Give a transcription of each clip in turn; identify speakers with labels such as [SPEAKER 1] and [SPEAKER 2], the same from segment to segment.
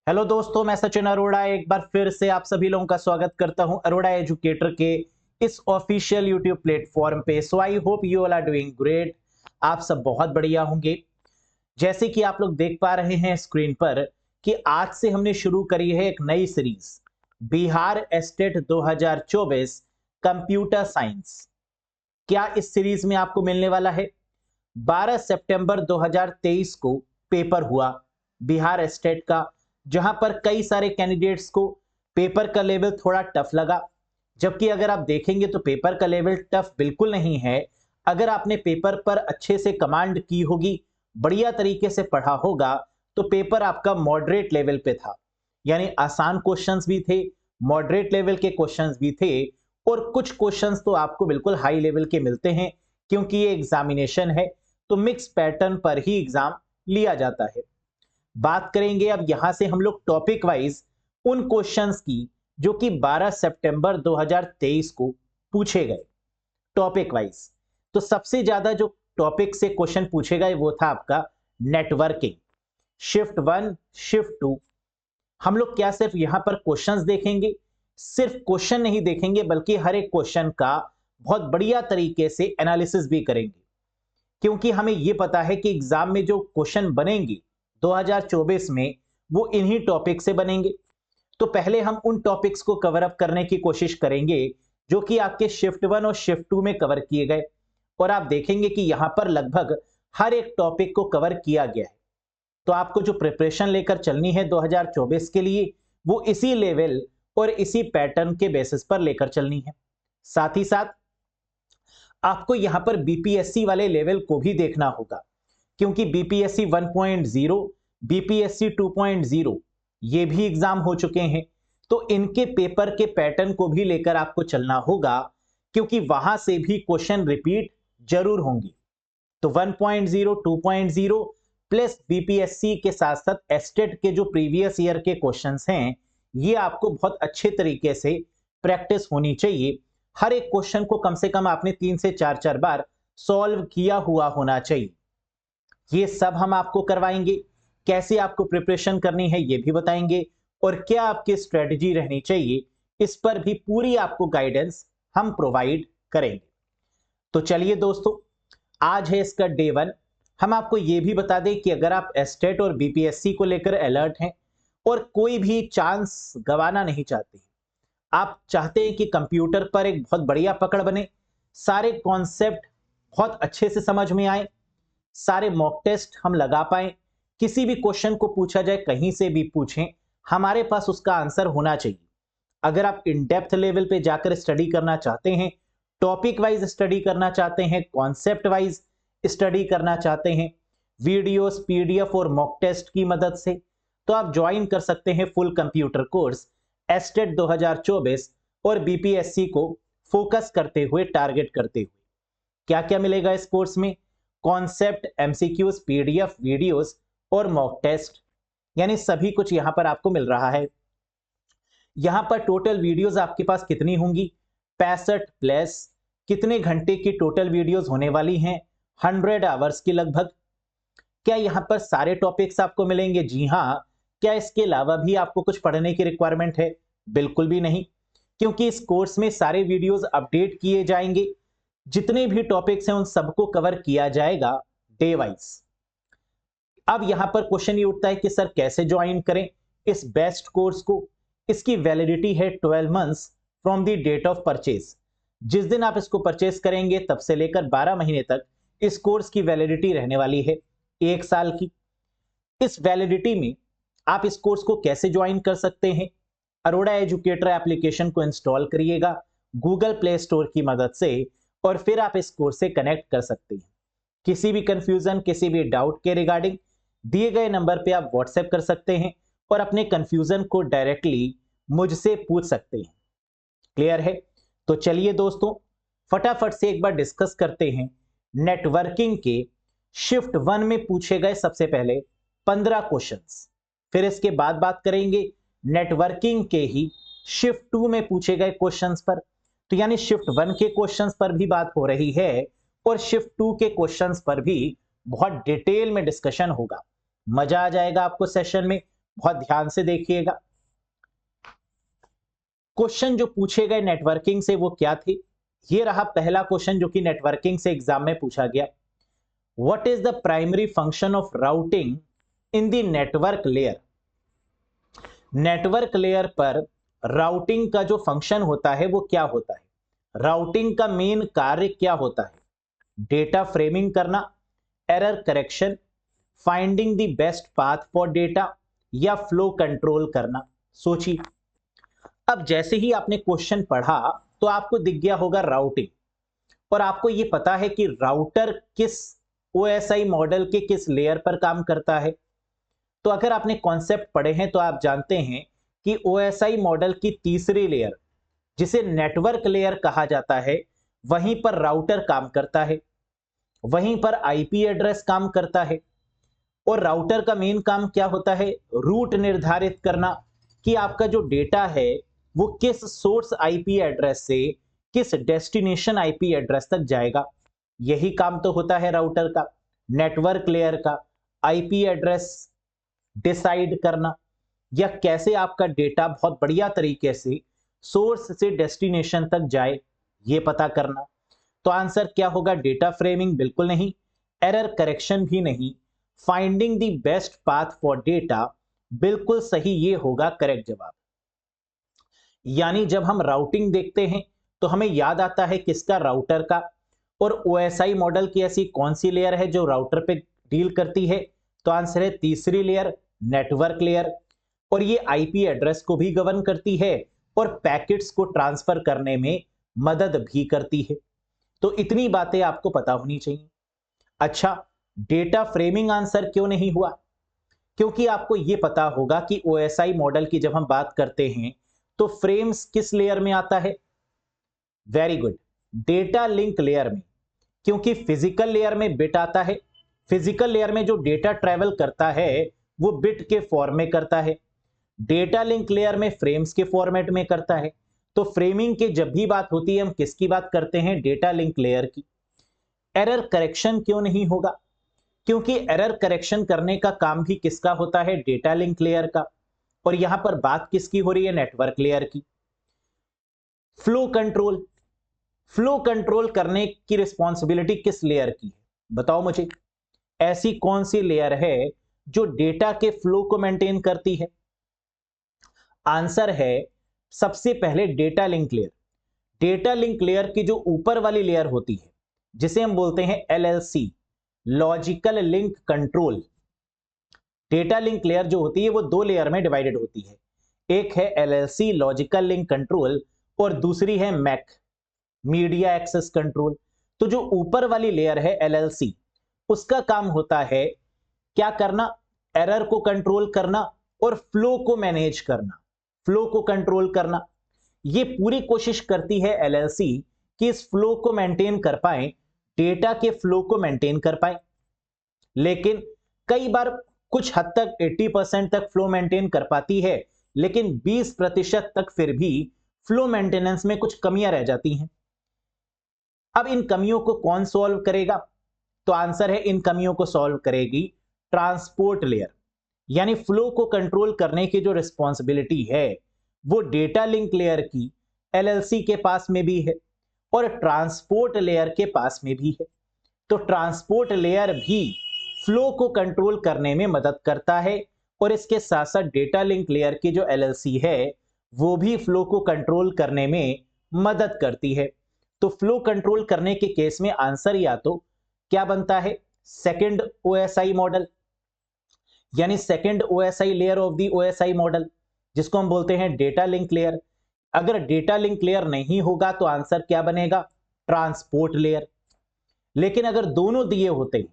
[SPEAKER 1] Hello दोस्तों, मैं सचिन अरोड़ा एक बार फिर से आप सभी लोगों का स्वागत करता हूं अरोड़ा एजुकेटर के इस ऑफिशियल यूट्यूब प्लेटफॉर्म पे। So I hope you all are doing great. आप सब बहुत बढ़िया होंगे। जैसे कि आप लोग देख पा रहे हैं स्क्रीन पर कि आज से हमने शुरू करी है एक नई series, Bihar estate 2024 computer science. क्या इस सीरीज में आपको मिलने वाला है? 12 सितंबर 2023 को पेपर हुआ बिहार स्टेट का, जहां पर कई सारे कैंडिडेट्स को पेपर का लेवल थोड़ा टफ लगा। जबकि अगर आप देखेंगे तो पेपर का लेवल टफ बिल्कुल नहीं है। अगर आपने पेपर पर अच्छे से कमांड की होगी, बढ़िया तरीके से पढ़ा होगा, तो पेपर आपका मॉडरेट लेवल पे था। यानी आसान क्वेश्चंस भी थे, मॉडरेट लेवल के क्वेश्चंस भी थे, और कुछ क्वेश्चंस तो आपको बिल्कुल हाई लेवल के मिलते हैं, क्योंकि ये एग्जामिनेशन है तो मिक्स पैटर्न पर ही एग्जाम लिया जाता है। बात करेंगे अब यहां से हम लोग टॉपिक वाइज उन क्वेश्चंस की जो कि 12 सितंबर 2023 को पूछे गए टॉपिक वाइज। तो सबसे ज्यादा जो टॉपिक से क्वेश्चन पूछे गए वो था आपका नेटवर्किंग, शिफ्ट 1 शिफ्ट 2। हम लोग क्या सिर्फ यहां पर क्वेश्चंस देखेंगे? सिर्फ क्वेश्चन नहीं देखेंगे, बल्कि हर एक क्वेश्चन का बहुत बढ़िया तरीके से एनालिसिस भी करेंगे, क्योंकि हमें यह पता है कि एग्जाम में जो क्वेश्चन बनेंगे 2024 में वो इन्हीं टॉपिक से बनेंगे। तो पहले हम उन टॉपिक्स को कवर अप करने की कोशिश करेंगे जो कि आपके शिफ्ट 1 और शिफ्ट 2 में कवर किए गए, और आप देखेंगे कि यहां पर लगभग हर एक टॉपिक को कवर किया गया है। तो आपको जो प्रिपरेशन लेकर चलनी है 2024 के लिए, वो इसी लेवल और इसी पैटर्न के बेसिस पर लेकर चलनी है। साथ ही साथ आपको यहां पर बीपीएससी वाले लेवल को भी देखना होगा, क्योंकि बीपीएससी 1.0, बीपीएससी 2.0 ये भी एग्जाम हो चुके हैं। तो इनके पेपर के पैटर्न को भी लेकर आपको चलना होगा, क्योंकि वहां से भी क्वेश्चन रिपीट जरूर होंगे। तो 1.0, 2.0 प्लस बीपीएससी के साथ साथ एस्टेट के जो प्रीवियस ईयर के क्वेश्चंस हैं, ये आपको बहुत अच्छे तरीके से प्रैक्टिस होनी चाहिए। हर एक क्वेश्चन को कम से कम आपने 3 से 4 बार सॉल्व किया हुआ होना चाहिए। ये सब हम आपको करवाएंगे। कैसे आपको प्रिपरेशन करनी है ये भी बताएंगे, और क्या आपकी स्ट्रेटजी रहनी चाहिए इस पर भी पूरी आपको गाइडेंस हम प्रोवाइड करेंगे। तो चलिए दोस्तों, आज है इसका डे 1। हम आपको यह भी बता दें कि अगर आप एस्टेट और बीपीएससी को लेकर अलर्ट हैं और कोई भी चांस गंवाना नहीं चाहते, आप चाहते हैं कि कंप्यूटर पर एक बहुत बढ़िया पकड़ बने, सारे कॉन्सेप्ट बहुत अच्छे से समझ में आए, सारे मॉक टेस्ट हम लगा पाए, किसी भी क्वेश्चन को पूछा जाए कहीं से भी पूछें, हमारे पास उसका आंसर होना चाहिए। अगर आप इन डेप्थ लेवल पे जाकर स्टडी करना चाहते हैं, टॉपिक वाइज स्टडी करना चाहते हैं, कॉन्सेप्ट वाइज स्टडी करना चाहते हैं, वीडियोस, पीडीएफ और मॉक टेस्ट की मदद से, तो आप ज्वाइन कर सकते हैं फुल कंप्यूटर कोर्स एस्टेट 2024 और बीपीएससी को फोकस करते हुए, टारगेट करते हुए। क्या क्या मिलेगा इस कोर्स में? कॉन्सेप्ट, एमसीक्यूज, पीडीएफ, वीडियोस और मॉक टेस्ट, यानी सभी कुछ यहां पर आपको मिल रहा है। यहां पर टोटल वीडियोस आपके पास कितनी होंगी? 65 प्लस। कितने घंटे की टोटल वीडियोस होने वाली हैं? 100 आवर्स की लगभग। क्या यहां पर सारे टॉपिक्स आपको मिलेंगे? जी हां। क्या इसके अलावा भी आपको कुछ पढ़ने की रिक्वायरमेंट है? बिल्कुल भी नहीं, क्योंकि इस कोर्स में सारे वीडियोस अपडेट किए जाएंगे। जितने भी टॉपिक्स हैं उन सबको कवर किया जाएगा डे वाइज। अब यहां पर क्वेश्चन ये उठता है कि सर कैसे ज्वाइन करें इस बेस्ट कोर्स को? इसकी वैलिडिटी है 12 months from the date of purchase. जिस दिन आप इसको परचेज करेंगे तब से लेकर 12 महीने तक इस कोर्स की वैलिडिटी रहने वाली है, 1 साल की। इस वैलिडिटी में आप इस कोर्स को कैसे ज्वाइन कर सकते हैं? अरोड़ा एजुकेटर एप्लीकेशन को इंस्टॉल करिएगा गूगल प्ले स्टोर की मदद से, और फिर आप इस कोर्स से कनेक्ट कर सकते हैं। किसी भी कंफ्यूजन, किसी भी डाउट के रिगार्डिंग दिए गए नंबर पे आप व्हाट्सएप कर सकते हैं और अपने कंफ्यूजन को डायरेक्टली मुझसे पूछ सकते हैं। क्लियर है? तो चलिए दोस्तों, फटाफट से एक बार डिस्कस करते हैं नेटवर्किंग के शिफ्ट 1 में पूछे गए सबसे पहले 15 क्वेश्चंस। फिर इसके बाद बात करेंगे नेटवर्किंग के ही शिफ्ट 2 में पूछे गए क्वेश्चंस पर। तो यानी शिफ्ट 1 के क्वेश्चंस पर भी बात हो रही है, और शिफ्ट 2 के क्वेश्चंस पर भी बहुत डिटेल में डिस्कशन होगा। मजा आ जाएगा आपको सेशन में, बहुत ध्यान से देखिएगा। क्वेश्चन जो पूछे गए नेटवर्किंग से वो क्या थे? ये रहा पहला क्वेश्चन जो कि नेटवर्किंग से एग्जाम में पूछा गया। What is the primary function of routing in the network layer? Network layer पर राउटिंग का जो फंक्शन होता है वो क्या होता है? राउटिंग का मेन कार्य क्या होता है? डेटा फ्रेमिंग करना, error correction, finding the best path for data, या फ्लो कंट्रोल करना? सोचिए। अब जैसे ही आपने क्वेश्चन पढ़ा तो आपको दिख गया होगा राउटिंग, और आपको ये पता है कि राउटर किस ओएसआई मॉडल के किस लेयर पर काम करता है। तो अगर आपने कॉन्सेप्ट पढ़े हैं तो आप जानते हैं कि ओएसआई मॉडल की तीसरी लेयर, जिसे नेटवर्क लेयर कहा जाता है, वहीं पर राउटर काम करता है, वहीं पर आईपी एड्रेस काम करता है। और राउटर का मेन काम क्या होता है? रूट निर्धारित करना कि आपका जो डेटा है वो किस सोर्स आईपी एड्रेस से किस डेस्टिनेशन आईपी एड्रेस तक जाएगा। यही काम तो होता है राउटर का। नेटवर्क लेयर का आईपी एड्रेस डिसाइड करना, या कैसे आपका डेटा बहुत बढ़िया तरीके से सोर्स से डेस्टिनेशन तक जाए, ये पता करना। तो आंसर क्या होगा? डेटा फ्रेमिंग बिल्कुल नहीं, एरर करेक्शन भी नहीं, finding the best path for data बिल्कुल सही, ये होगा करेक्ट जवाब। यानी जब हम राउटिंग देखते हैं तो हमें याद आता है किसका? राउटर का। और ओएसआई मॉडल की ऐसी कौन सी लेयर है जो राउटर पे डील करती है? तो आंसर है तीसरी लेयर, नेटवर्क लेयर। और ये आईपी एड्रेस को भी गवर्न करती है और पैकेट्स को ट्रांसफर करने में मदद भी करती है। तो इतनी बातें आपको पता होनी चाहिए। अच्छा, डेटा फ्रेमिंग आंसर क्यों नहीं हुआ? क्योंकि आपको यह पता होगा कि ओएसआई मॉडल की जब हम बात करते हैं तो फ्रेम्स किस लेयर में आता है? Very good, data link layer में। क्योंकि फिजिकल लेयर में बिट आता है, फिजिकल लेयर में जो डेटा ट्रेवल करता है वो बिट के फॉर्म में करता है, डेटा लिंक लेयर में फ्रेम्स के फॉर्मेट में करता है। तो फ्रेमिंग की जब भी बात होती है हम किसकी बात करते हैं? डेटा लिंक लेयर की। एरर करेक्शन क्यों नहीं होगा? क्योंकि एरर करेक्शन करने का काम भी किसका होता है? डेटा लिंक लेयर का। और यहां पर बात किसकी हो रही है? नेटवर्क लेयर की। फ्लो कंट्रोल, फ्लो कंट्रोल करने की रिस्पॉन्सिबिलिटी किस लेयर की है? बताओ मुझे, ऐसी कौन सी लेयर है जो डेटा के फ्लो को मेंटेन करती है? आंसर है सबसे पहले data link layer. Data link layer की जो ऊपर वाली लेयर होती है जिसे हम बोलते हैं LLC, logical link control. Data link layer जो होती है वो दो लेयर में डिवाइडेड होती है, एक है एलएलसी लॉजिकल लिंक कंट्रोल और दूसरी है मैक, मीडिया एक्सेस कंट्रोल। तो जो ऊपर वाली लेयर है एलएलसी, उसका काम होता है क्या करना? एरर को कंट्रोल करना और फ्लो को मैनेज करना, फ्लो को कंट्रोल करना। ये पूरी कोशिश करती है एलएलसी कि इस फ्लो को मेंटेन कर पाए, डेटा के फ्लो को मेंटेन कर पाए। लेकिन कई बार कुछ हद तक 80% तक फ्लो मेंटेन कर पाती है, लेकिन 20% तक फिर भी फ्लो मेंटेनेंस में कुछ कमियां रह जाती हैं। अब इन कमियों को कौन सॉल्व करेगा? तो आंसर है इन कमियों को सॉल्व करेगी ट्रांसपोर्ट लेयर। यानी फ्लो को कंट्रोल करने की जो रिस्पॉन्सिबिलिटी है वो डेटा लिंक लेयर की एलएलसी के पास में भी है और ट्रांसपोर्ट लेयर के पास में भी है। तो ट्रांसपोर्ट लेयर भी फ्लो को कंट्रोल करने में मदद करता है और इसके साथ साथ डेटा लिंक लेयर की जो एलएलसी है वो भी फ्लो को कंट्रोल करने में मदद करती है। तो फ्लो कंट्रोल करने के केस में आंसर या तो क्या बनता है? सेकंड ओएसआई मॉडल, यानी second OSI layer of the OSI model, जिसको हम बोलते हैं डेटा लिंक लेयर। अगर डेटा लिंक लेयर नहीं होगा तो आंसर क्या बनेगा? Transport layer. लेकिन अगर दोनों दिए होते,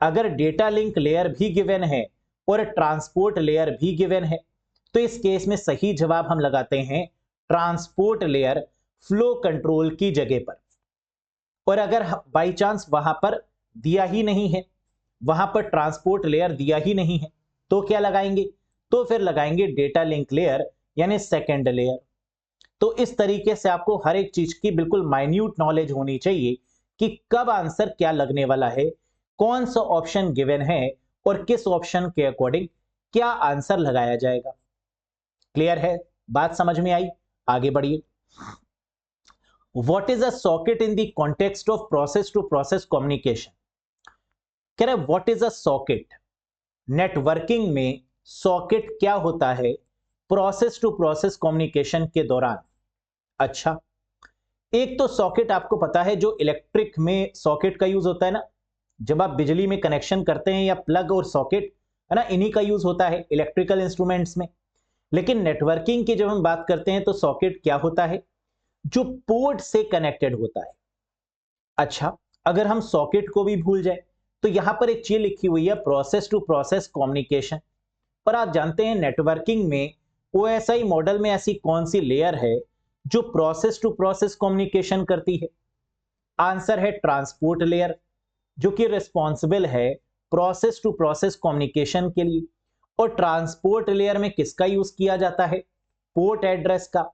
[SPEAKER 1] अगर डेटा लिंक लेयर भी गिवन है और ट्रांसपोर्ट लेयर भी गिवन है, तो इस केस में सही जवाब हम लगाते हैं ट्रांसपोर्ट लेयर फ्लो कंट्रोल की जगह पर। और अगर बाई चांस वहां पर दिया ही नहीं है, वहां पर ट्रांसपोर्ट लेयर दिया ही नहीं है, तो क्या लगाएंगे? तो फिर लगाएंगे डेटा लिंक लेयर यानी सेकंड लेयर। तो इस तरीके से आपको हर एक चीज की बिल्कुल माइन्यूट नॉलेज होनी चाहिए कि कब आंसर क्या लगने वाला है, कौन सा ऑप्शन गिवन है और किस ऑप्शन के अकॉर्डिंग क्या आंसर लगाया जाएगा? क्लियर है? बात समझ में आई? आगे बढ़िए। What is a socket in the context of process to process communication? कह रहे what is a socket? Networking में सॉकेट क्या होता है प्रोसेस टू प्रोसेस कम्युनिकेशन के दौरान? अच्छा, एक तो सॉकेट आपको पता है जो इलेक्ट्रिक में सॉकेट का यूज होता है ना, जब आप बिजली में कनेक्शन करते हैं या प्लग और सॉकेट है ना, इन्हीं का यूज होता है इलेक्ट्रिकल इंस्ट्रूमेंट्स में। लेकिन नेटवर्किंग की जब हम बात करते हैं तो सॉकेट क्या होता है? जो पोर्ट से कनेक्टेड होता है। अच्छा, अगर हम सॉकेट को भी भूल जाए तो यहां पर एक चीज लिखी हुई है प्रोसेस टू प्रोसेस कम्युनिकेशन। पर आप जानते हैं नेटवर्किंग में ओएसआई मॉडल में ऐसी कौन सी लेयर है जो प्रोसेस टू प्रोसेस कम्युनिकेशन करती है? आंसर है ट्रांसपोर्ट लेयर, जो कि रिस्पॉन्सिबल है प्रोसेस टू प्रोसेस कम्युनिकेशन के लिए। और ट्रांसपोर्ट लेयर में किसका यूज किया जाता है? पोर्ट एड्रेस का।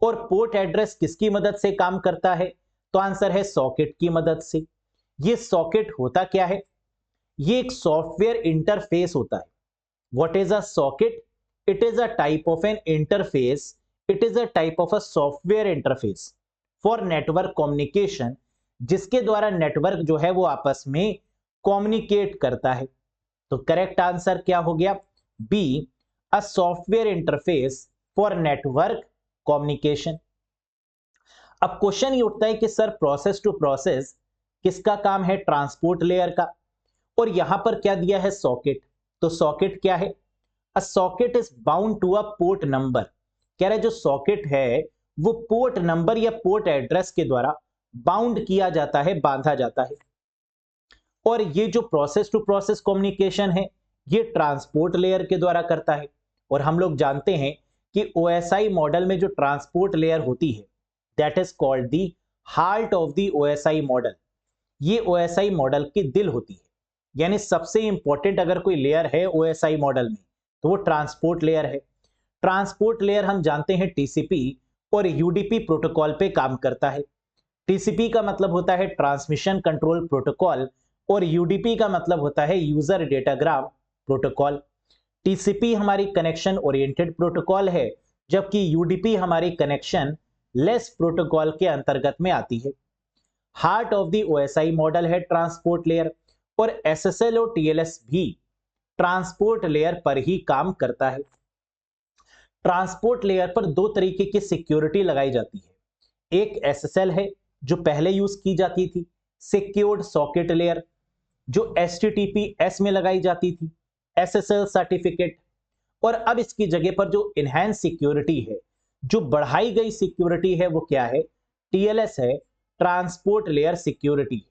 [SPEAKER 1] और पोर्ट एड्रेस किसकी मदद से काम करता है? तो आंसर है सॉकेट की मदद से। ये सॉकेट होता क्या है? ये एक सॉफ्टवेयर इंटरफेस होता है। What is a socket? It is a type of N interface, it is a type of a software interface for network communication, जिसके द्वारा नेटवर्क जो है वो आपस में कम्युनिकेट करता है। तो करेक्ट आंसर क्या हो गया? B, a software interface for network communication. अब क्वेश्चन ये उठता है कि सर प्रोसेस टू प्रोसेस किसका काम है? ट्रांसपोर्ट लेयर का। और यहां पर क्या दिया है? सॉकेट। तो सॉकेट क्या है? A socket is bound to a port number. कह रहे जो सॉकेट है वो पोर्ट नंबर या पोर्ट एड्रेस के द्वारा बाउंड किया जाता है, बांधा जाता है। और ये जो प्रोसेस टू प्रोसेस कम्युनिकेशन है ये ट्रांसपोर्ट लेयर के द्वारा करता है। और हम लोग जानते हैं कि ओएसआई मॉडल में जो ट्रांसपोर्ट लेयर होती है that is called the heart of the OSI model. ये ओएसआई मॉडल की दिल होती है, यानी सबसे इंपॉर्टेंट अगर कोई लेयर है ओएसआई मॉडल में तो वो ट्रांसपोर्ट लेयर है। ट्रांसपोर्ट लेयर हम जानते हैं टीसीपी और यूडीपी प्रोटोकॉल पे काम करता है। टीसीपी का मतलब होता है ट्रांसमिशन कंट्रोल प्रोटोकॉल और यूडीपी का मतलब होता है यूजर डेटाग्राम प्रोटोकॉल। टीसीपी हमारी कनेक्शन ओरिएंटेड प्रोटोकॉल है, जबकि यूडीपी हमारी कनेक्शन लेस प्रोटोकॉल के अंतर्गत में आती है। Heart of the OSI model है ट्रांसपोर्ट लेयर, और एसएसएल और टीएलएस भी ट्रांसपोर्ट लेयर पर ही काम करता है। ट्रांसपोर्ट लेयर पर दो तरीके की सिक्योरिटी लगाई जाती है। एक एसएसएल है जो पहले यूज की जाती थी, सिक्योर्ड सॉकेट लेयर, जो एचटीटीपीएस में लगाई जाती थी, एसएसएल सर्टिफिकेट। और अब इसकी जगह पर जो इनहैंस सिक्योरिटी है, जो बढ़ाई गई सिक्योरिटी है, वो क्या है? टीएलएस है, ट्रांसपोर्ट लेयर सिक्योरिटी।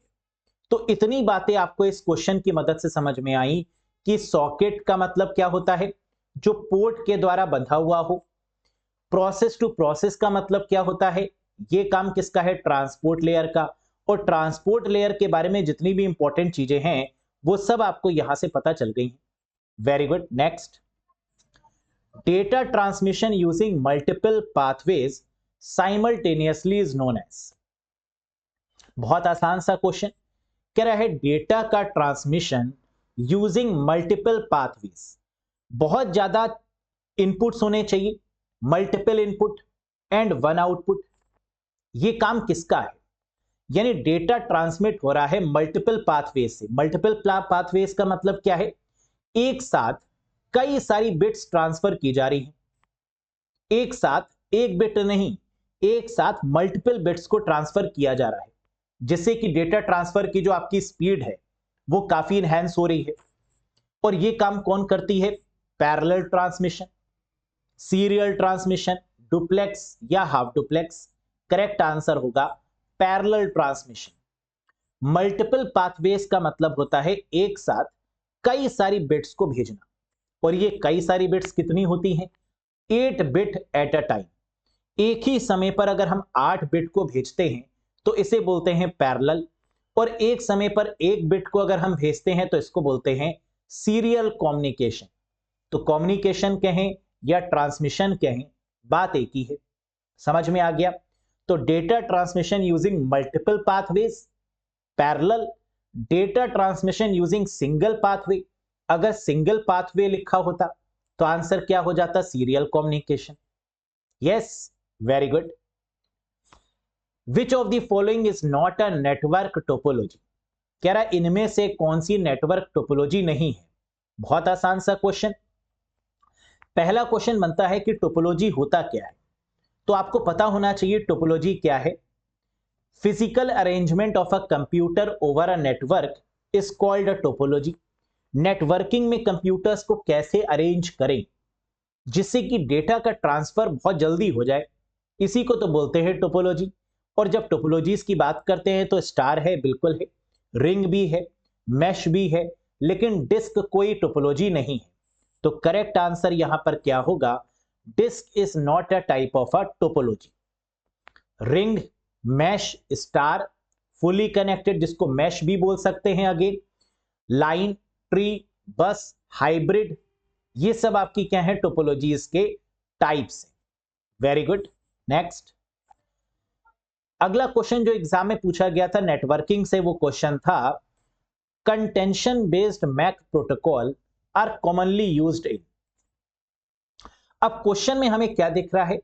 [SPEAKER 1] तो इतनी बातें आपको इस क्वेश्चन की मदद से समझ में आई कि सॉकेट का मतलब क्या होता है? जो पोर्ट के द्वारा बंधा हुआ हो। प्रोसेस टू प्रोसेस का मतलब क्या होता है? ये काम किसका है? ट्रांसपोर्ट लेयर का। और ट्रांसपोर्ट लेयर के बारे में जितनी भी इंपॉर्टेंट चीजें हैं वो सब आपको यहां से पता चल गई। Very good. Next, data transmission using multiple pathways simultaneously is known as. बहुत आसान सा क्वेश्चन कह रहा है डेटा का ट्रांसमिशन यूजिंग मल्टीपल पाथवेज। बहुत ज्यादा इनपुट्स होने चाहिए, multiple input and one output. ये काम किसका है? यानी डेटा ट्रांसमिट हो रहा है मल्टीपल पाथवेज से। मल्टीपल पाथवेज का मतलब क्या है? एक साथ कई सारी बिट्स ट्रांसफर की जा रही हैं। एक साथ एक बिट नहीं, एक साथ मल्टीपल बिट्स को ट्रांसफर किया जा रहा है, जिससे कि डेटा ट्रांसफर की जो आपकी स्पीड है वो काफी इनहैंस हो रही है। और ये काम कौन करती है? Parallel transmission, serial transmission, duplex या हाफ डुप्लेक्स। करेक्ट आंसर होगा पैरेलल ट्रांसमिशन। मल्टीपल पाथवेज का मतलब होता है एक साथ कई सारी बिट्स को भेजना। और ये कई सारी बिट्स कितनी होती हैं? 8 बिट एट अ टाइम। एक ही समय पर अगर हम 8 बिट को भेजते हैं तो इसे बोलते हैं पैरेलल। और एक समय पर एक बिट को अगर हम भेजते हैं तो इसको बोलते हैं सीरियल कम्युनिकेशन। तो कम्युनिकेशन कहें या ट्रांसमिशन कहें, बात एक ही है। समझ में आ गया? तो data transmission using multiple pathways parallel, data transmission using single pathway. अगर सिंगल पाथवे लिखा होता तो आंसर क्या हो जाता? Serial communication. Yes, very good. Which of the following is not a network topology? कह रहा इनमें से कौन सी नेटवर्क टोपोलॉजी नहीं है? बहुत आसान सा क्वेश्चन। पहला क्वेश्चन बनता है कि टोपोलॉजी होता क्या है? तो आपको पता होना चाहिए टोपोलॉजी क्या है। Physical arrangement of a computer over a network is called a topology. Networking में कंप्यूटर्स को कैसे अरेंज करें जिससे कि डेटा का ट्रांसफर बहुत जल्दी हो जाए, इसी को तो बोलते हैं टोपोलॉजी। और जब टोपोलॉजीज की बात करते हैं तो स्टार है, बिल्कुल है, रिंग भी है, मैश भी है, लेकिन डिस्क कोई टोपोलॉजी नहीं है। तो करेक्ट आंसर यहां पर क्या होगा? Disk is not a type of a topology. Ring, mesh, star, fully connected जिसको मैश भी बोल सकते हैं again, line, tree, bus, hybrid, ये सब आपकी क्या है? टोपोलॉजीज के टाइप्स। Very good. नेक्स्ट, अगला क्वेश्चन जो एग्जाम में पूछा गया था नेटवर्किंग से, वो क्वेश्चन था contention based MAC protocol are commonly used in. अब क्वेश्चन में हमें क्या दिख रहा है?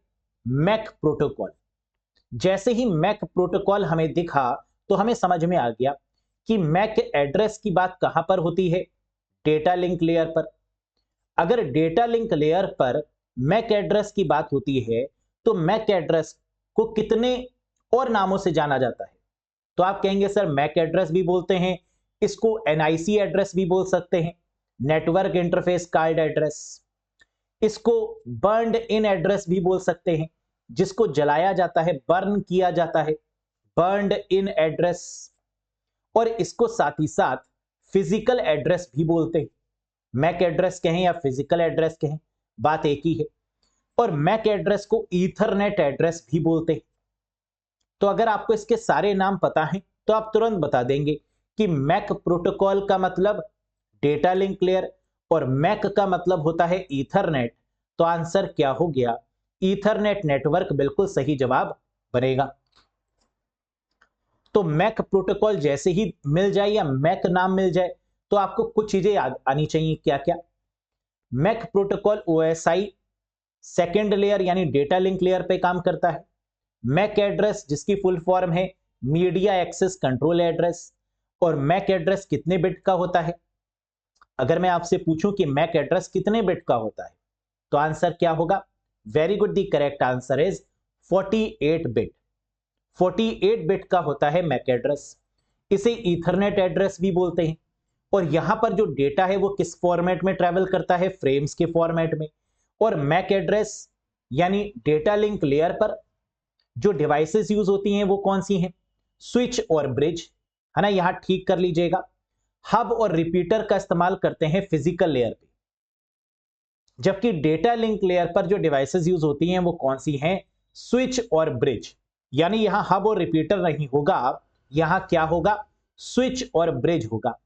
[SPEAKER 1] MAC protocol. जैसे ही मैक प्रोटोकॉल हमें दिखा तो हमें समझ में आ गया कि मैक एड्रेस की बात कहां पर होती है? डेटा लिंक लेयर पर। अगर डेटा लिंक लेयर पर मैक एड्रेस की बात होती है तो मैक एड्रेस को कितने और नामों से जाना जाता है? तो आप कहेंगे सर मैक एड्रेस भी बोलते हैं, इसको एनआईसी एड्रेस भी बोल सकते हैं, नेटवर्क इंटरफेस कार्ड एड्रेस, इसको बर्न्ड इन एड्रेस भी बोल सकते हैं, जिसको जलाया जाता है, बर्न किया जाता है, बर्न्ड इन एड्रेस, और इसको साथ ही साथ फिजिकल एड्रेस भी बोलते हैं। मैक एड्रेस कहें या फिजिकल एड्रेस कहें, बात एक ही है। और मैक एड्रेस को ईथरनेट एड्रेस भी बोलते हैं। तो अगर आपको इसके सारे नाम पता हैं तो आप तुरंत बता देंगे कि मैक प्रोटोकॉल का मतलब डेटा लिंक लेयर और मैक का मतलब होता है ईथरनेट। तो आंसर क्या हो गया? ईथरनेट नेटवर्क बिल्कुल सही जवाब बनेगा। तो मैक प्रोटोकॉल जैसे ही मिल जाए या मैक नाम मिल जाए तो आपको कुछ चीजें याद आनी चाहिए। क्या क्या? MAC protocol OSI second layer यानी डेटा लिंक लेयर पे काम करता है। मैक एड्रेस जिसकी फुल फॉर्म है मीडिया एक्सेस कंट्रोल एड्रेस। और मैक एड्रेस कितने बिट का होता है? अगर मैं आपसे पूछूं कि मैक एड्रेस कितने बिट का होता है तो आंसर क्या होगा? Very good, the correct answer is 48 bit. 48 bit का होता है मैक एड्रेस। इसे ईथरनेट एड्रेस भी बोलते हैं। और यहां पर जो डेटा है वो किस फॉर्मेट में ट्रेवल करता है? फ्रेम्स के फॉर्मेट में। और मैक एड्रेस यानी डेटा लिंक लेयर पर जो डिवाइसेस यूज होती हैं वो कौन सी हैं? स्विच और ब्रिज, है ना, यहां ठीक कर लीजिएगा। हब और रिपीटर का इस्तेमाल करते हैं फिजिकल लेयर पे, जबकि डेटा लिंक लेयर पर जो डिवाइसेस यूज होती हैं वो कौन सी हैं? स्विच और ब्रिज। यानी यहां हब और रिपीटर नहीं होगा, यहां क्या होगा? स्विच और ब्रिज होगा।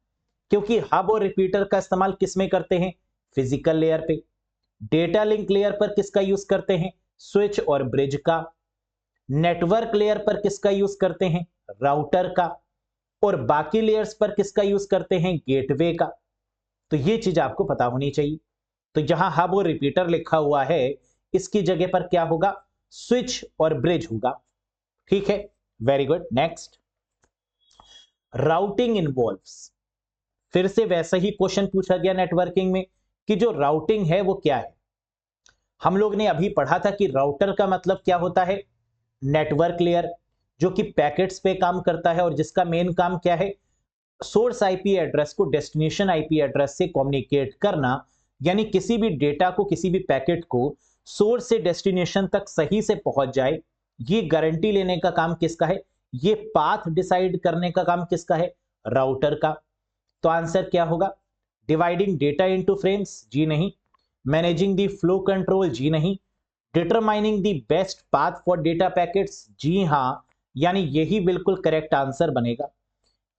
[SPEAKER 1] क्योंकि हब और रिपीटर का इस्तेमाल किस में करते हैं? फिजिकल लेयर पे। डेटा लिंक लेयर पर किसका यूज करते हैं? स्विच और ब्रिज का। नेटवर्क लेयर पर किसका यूज करते हैं? राउटर का। और बाकी लेयर्स पर किसका यूज करते हैं? गेटवे का। तो ये चीज आपको पता होनी चाहिए। तो जहां हब और रिपीटर लिखा हुआ है इसकी जगह पर क्या होगा? स्विच और ब्रिज होगा। ठीक है, very good. Next, routing involves. फिर से वैसा ही क्वेश्चन पूछा गया नेटवर्किंग में कि जो राउटिंग है वो क्या है। हम लोग ने अभी पढ़ा था कि राउटर का मतलब क्या होता है? नेटवर्क लेयर, जो कि पैकेट्स पे काम करता है और जिसका मेन काम क्या है? सोर्स आईपी एड्रेस को डेस्टिनेशन आईपी एड्रेस से कम्युनिकेट करना। यानी किसी भी डेटा को, किसी भी पैकेट को सोर्स से डेस्टिनेशन तक सही से पहुंच जाए, ये गारंटी लेने का काम किसका है? ये पाथ डिसाइड करने का काम किसका है? राउटर का। तो आंसर क्या होगा? Dividing data into frames? जी नहीं। Managing the flow control? जी नहीं। Determining the best path for data packets? जी हां, यानी यही बिल्कुल करेक्ट आंसर बनेगा।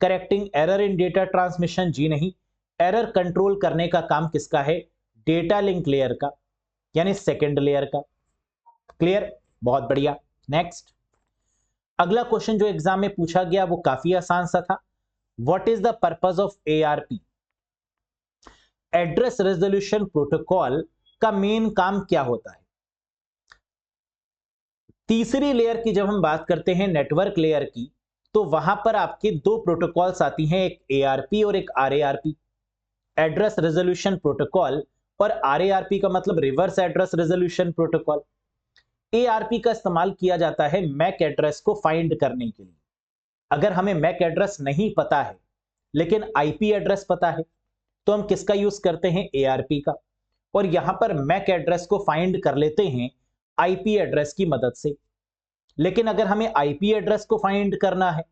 [SPEAKER 1] Correcting error in data transmission? जी नहीं। एरर कंट्रोल करने का काम किसका है? डेटा लिंक लेयर का, यानी सेकेंड लेयर का। क्लियर? बहुत बढ़िया। नेक्स्ट, अगला क्वेश्चन जो एग्जाम में पूछा गया वो काफी आसान सा था। What is the purpose of ARP? Address resolution protocol का मेन काम क्या होता है। तीसरी लेयर की जब हम बात करते हैं नेटवर्क लेयर की, तो वहां पर आपके दो प्रोटोकॉल्स आती हैं, एक ARP और एक RARP, एड्रेस रेजोल्यूशन प्रोटोकॉल। और RARP का मतलब reverse address resolution protocol. ARP का इस्तेमाल किया जाता है मैक एड्रेस को फाइंड करने के लिए। अगर हमें मैक एड्रेस नहीं पता है लेकिन IP एड्रेस पता है, तो हम किसका यूज करते हैं, ARP का। और यहां पर मैक एड्रेस को फाइंड कर लेते हैं IP एड्रेस की मदद से। लेकिन अगर हमें IP एड्रेस को फाइंड करना है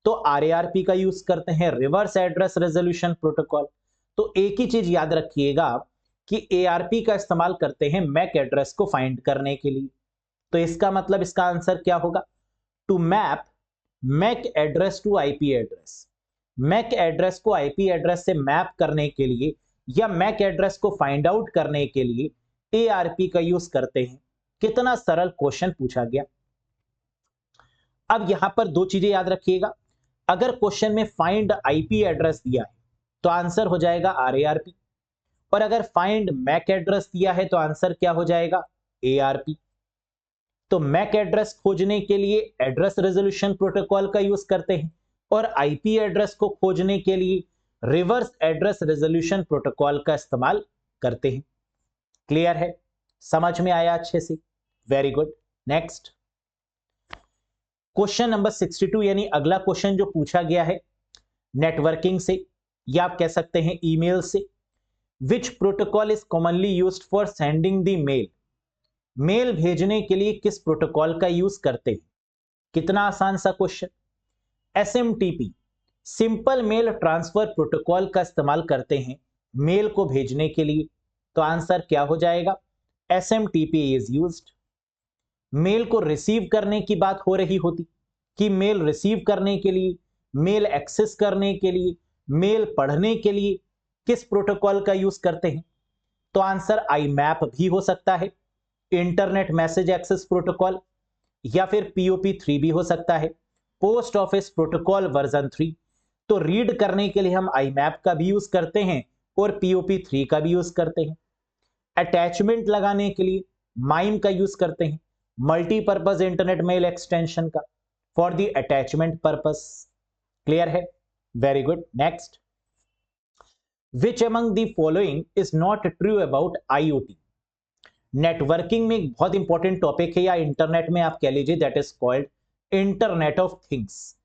[SPEAKER 1] तो RARP का यूज करते हैं, रिवर्स एड्रेस रेजोल्यूशन प्रोटोकॉल। तो एक ही चीज याद रखिएगा कि ARP का इस्तेमाल करते हैं मैक एड्रेस को फाइंड करने के लिए। तो इसका मतलब इसका आंसर क्या होगा, to map MAC address to IP address. MAC address को IP एड्रेस से मैप करने के लिए या मैक एड्रेस को फाइंड आउट करने के लिए ARP का यूज करते हैं। कितना सरल क्वेश्चन पूछा गया। अब यहां पर दो चीजें याद रखिएगा, अगर क्वेश्चन में फाइंड IP एड्रेस दिया है तो आंसर हो जाएगा RARP, और अगर फाइंड मैक एड्रेस दिया है तो आंसर क्या हो जाएगा, ARP। तो मैक एड्रेस खोजने के लिए एड्रेस रेजोल्यूशन प्रोटोकॉल का यूज करते हैं, और IP एड्रेस को खोजने के लिए रिवर्स एड्रेस रेजोल्यूशन प्रोटोकॉल का इस्तेमाल करते हैं। क्लियर है, समझ में आया अच्छे से, very good. Next question number 62, यानी अगला क्वेश्चन जो पूछा गया है नेटवर्किंग से या आप कह सकते हैं ईमेल से। Which protocol is commonly used for sending the mail. Mail भेजने के लिए किस प्रोटोकॉल का यूज करते हैं। कितना आसान सा question. SMTP simple mail transfer protocol का इस्तेमाल करते हैं मेल को भेजने के लिए। तो आंसर क्या हो जाएगा, SMTP इज यूज्ड। मेल को रिसीव करने की बात हो रही होती कि मेल रिसीव करने के लिए, मेल एक्सेस करने के लिए, मेल पढ़ने के लिए किस प्रोटोकॉल का यूज करते हैं। तो आंसर IMAP भी हो सकता है, इंटरनेट मैसेज एक्सेस प्रोटोकॉल, या फिर POP3 भी हो सकता है, पोस्ट ऑफिस प्रोटोकॉल वर्जन 3। तो रीड करने के लिए हम IMAP का भी यूज करते हैं और POP3 का भी यूज करते हैं। अटैचमेंट लगाने के लिए माइम का यूज करते हैं, मल्टीपर्पज इंटरनेट मेल एक्सटेंशन का, for the attachment purpose. Clear है, very good. Next, which among the following is not true about IoT। Networking में एक बहुत इंपॉर्टेंट टॉपिक है, या इंटरनेट में आप कह लीजिए, that is called internet of things,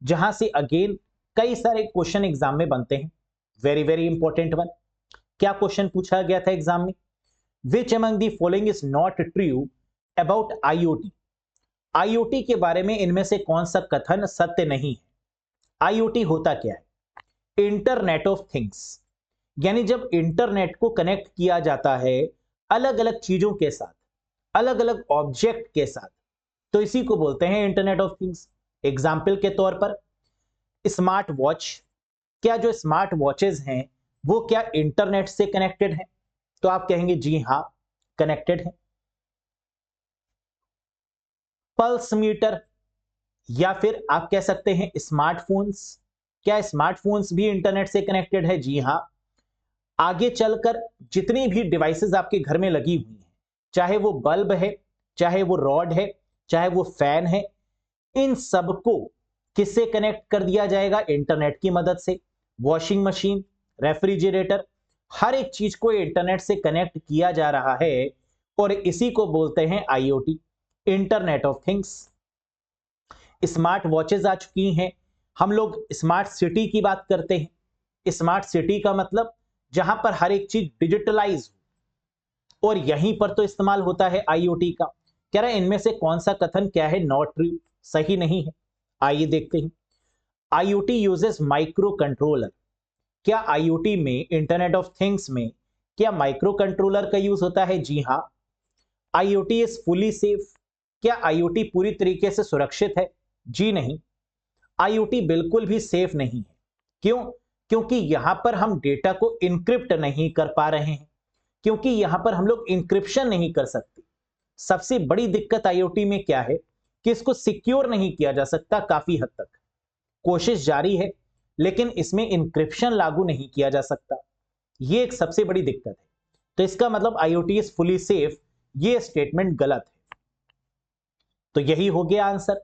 [SPEAKER 1] जहां से अगेन कई सारे क्वेश्चन एग्जाम में बनते हैं। Very very important one. क्या क्वेश्चन पूछा गया था एग्जाम में, विच among the following is not true about IoT। IoT के बारे में इनमें से कौन सा कथन सत्य नहीं है। IoT होता क्या है, इंटरनेट ऑफ थिंग्स, यानी जब इंटरनेट को कनेक्ट किया जाता है अलग अलग चीजों के साथ, अलग अलग ऑब्जेक्ट के साथ, तो इसी को बोलते हैं इंटरनेट ऑफ थिंग्स। एग्जाम्पल के तौर पर स्मार्ट वॉच, क्या जो स्मार्ट वॉचेज हैं वो क्या इंटरनेट से कनेक्टेड हैं। तो आप कहेंगे जी हां, कनेक्टेड है। पल्स मीटर, या फिर आप कह सकते हैं स्मार्टफोन्स, क्या स्मार्टफोन्स भी इंटरनेट से कनेक्टेड है। जी हां। आगे चलकर जितनी भी डिवाइसेस आपके घर में लगी हुई हैं, चाहे वो बल्ब है, चाहे वो रॉड है, चाहे वो फैन है, इन सबको किससे कनेक्ट कर दिया जाएगा, इंटरनेट की मदद से। वॉशिंग मशीन, रेफ्रिजरेटर, हर एक चीज को इंटरनेट से कनेक्ट किया जा रहा है, और इसी को बोलते हैं IoT, internet of things. Smart watches आ चुकी हैं, हम लोग स्मार्ट सिटी की बात करते हैं। स्मार्ट सिटी का मतलब जहां पर हर एक चीज डिजिटलाइज हो, और यहीं पर तो इस्तेमाल होता है IoT का। कह रहा है इनमें से कौन सा कथन क्या है, नॉट ट्रू, सही नहीं है। आइए देखते हैं। IoT यूजेस माइक्रो कंट्रोलर, क्या IoT में, इंटरनेट ऑफ थिंग्स में क्या माइक्रो कंट्रोलर का यूज होता है। जी हां। IoT इज फुली सेफ, क्या IoT पूरी तरीके से सुरक्षित है। जी नहीं, IoT बिल्कुल भी सेफ नहीं है। क्यों, क्योंकि यहां पर हम डेटा को इनक्रिप्ट नहीं कर पा रहे हैं, क्योंकि यहां पर हम लोग इंक्रिप्शन नहीं कर सकते। सबसे बड़ी दिक्कत IoT में क्या है कि इसको सिक्योर नहीं किया जा सकता। काफी हद तक कोशिश जारी है, लेकिन इसमें इंक्रिप्शन लागू नहीं किया जा सकता। यह एक सबसे बड़ी दिक्कत है। तो इसका मतलब IoT इज फुली सेफ, ये स्टेटमेंट गलत है। तो यही हो गया आंसर।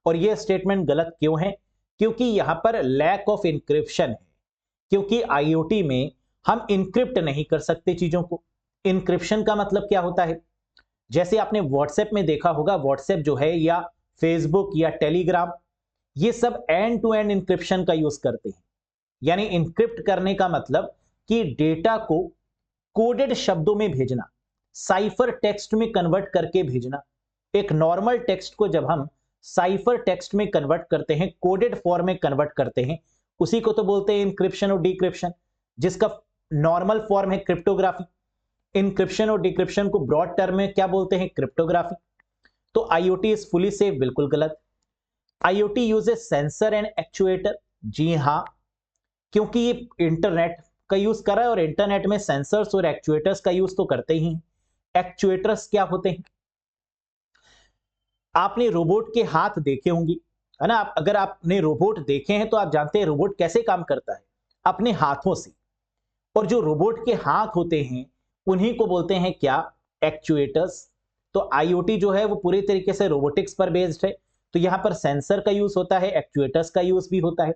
[SPEAKER 1] और ये स्टेटमेंट गलत क्यों है? क्योंकि यहां पर लैक ऑफ इंक्रिप्शन है, क्योंकि IoT में हम इंक्रिप्ट नहीं कर सकते चीजों को। इंक्रिप्शन का मतलब क्या होता है? जैसे आपने व्हाट्सएप में देखा होगा, व्हाट्सएप जो है या फेसबुक या टेलीग्राम, ये सब एंड टू एंड इंक्रिप्शन का यूज करते हैं। यानी इंक्रिप्ट करने का मतलब कि डेटा को कोडेड शब्दों में भेजना, साइफर टेक्स्ट में कन्वर्ट करके भेजना। एक नॉर्मल टेक्स्ट को जब हम साइफर टेक्स्ट में कन्वर्ट करते हैं, कोडेड फॉर्म में कन्वर्ट करते हैं, उसी को तो बोलते हैं इंक्रिप्शन और डिक्रिप्शन, जिसका नॉर्मल फॉर्म है क्रिप्टोग्राफी। इंक्रिप्शन और डिक्रिप्शन को ब्रॉड टर्म में क्या बोलते हैं? क्रिप्टोग्राफी। तो IoT इज फुली सेफ, बिल्कुल गलत। IoT uses sensor and actuator, जी हां, क्योंकि ये इंटरनेट का यूज कर रहा है और इंटरनेट में सेंसर्स और एक्चुएटर्स का यूज तो करते ही हैं। एक्चुएटर्स क्या होते हैं? आपने रोबोट के हाथ देखे होंगे, है ना? अगर आपने रोबोट देखे हैं तो आप जानते हैं रोबोट कैसे काम करता है, अपने हाथों से। और जो रोबोट के हाथ होते हैं उन्हीं को बोलते हैं क्या? एक्चुएटर्स। तो IoT जो है वो पूरी तरीके से रोबोटिक्स पर बेस्ड है। तो यहां पर सेंसर का यूज होता है, एक्चुएटर्स का यूज भी होता है।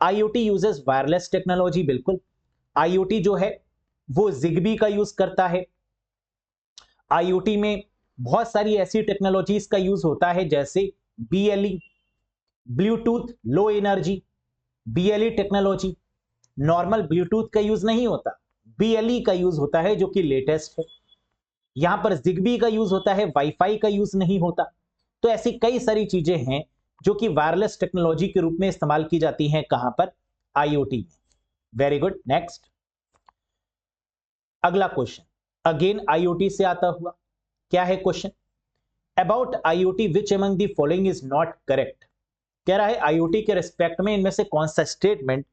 [SPEAKER 1] IoT यूजेस वायरलेस टेक्नोलॉजी, बिल्कुल। IoT जो है वो ZigBee का यूज करता है। IoT में बहुत सारी ऐसी टेक्नोलॉजीज का यूज होता है, जैसे BLE, Bluetooth low energy. BLE technology, normal Bluetooth का यूज नहीं होता, BLE का यूज होता है, जो कि लेटेस्ट है। यहां पर ZigBee का यूज होता है, वाईफाई का यूज नहीं होता। तो ऐसी कई सारी चीजें हैं जो कि वायरलेस टेक्नोलॉजी के रूप में इस्तेमाल की जाती हैं। कहां पर? IoT में। Very good, next. अगला क्वेश्चन अगेन IoT से आता हुआ, क्या है question? About IoT which among the following is not correct. कह रहा है IoT के रिस्पेक्ट में इनमें से कौन सा स्टेटमेंट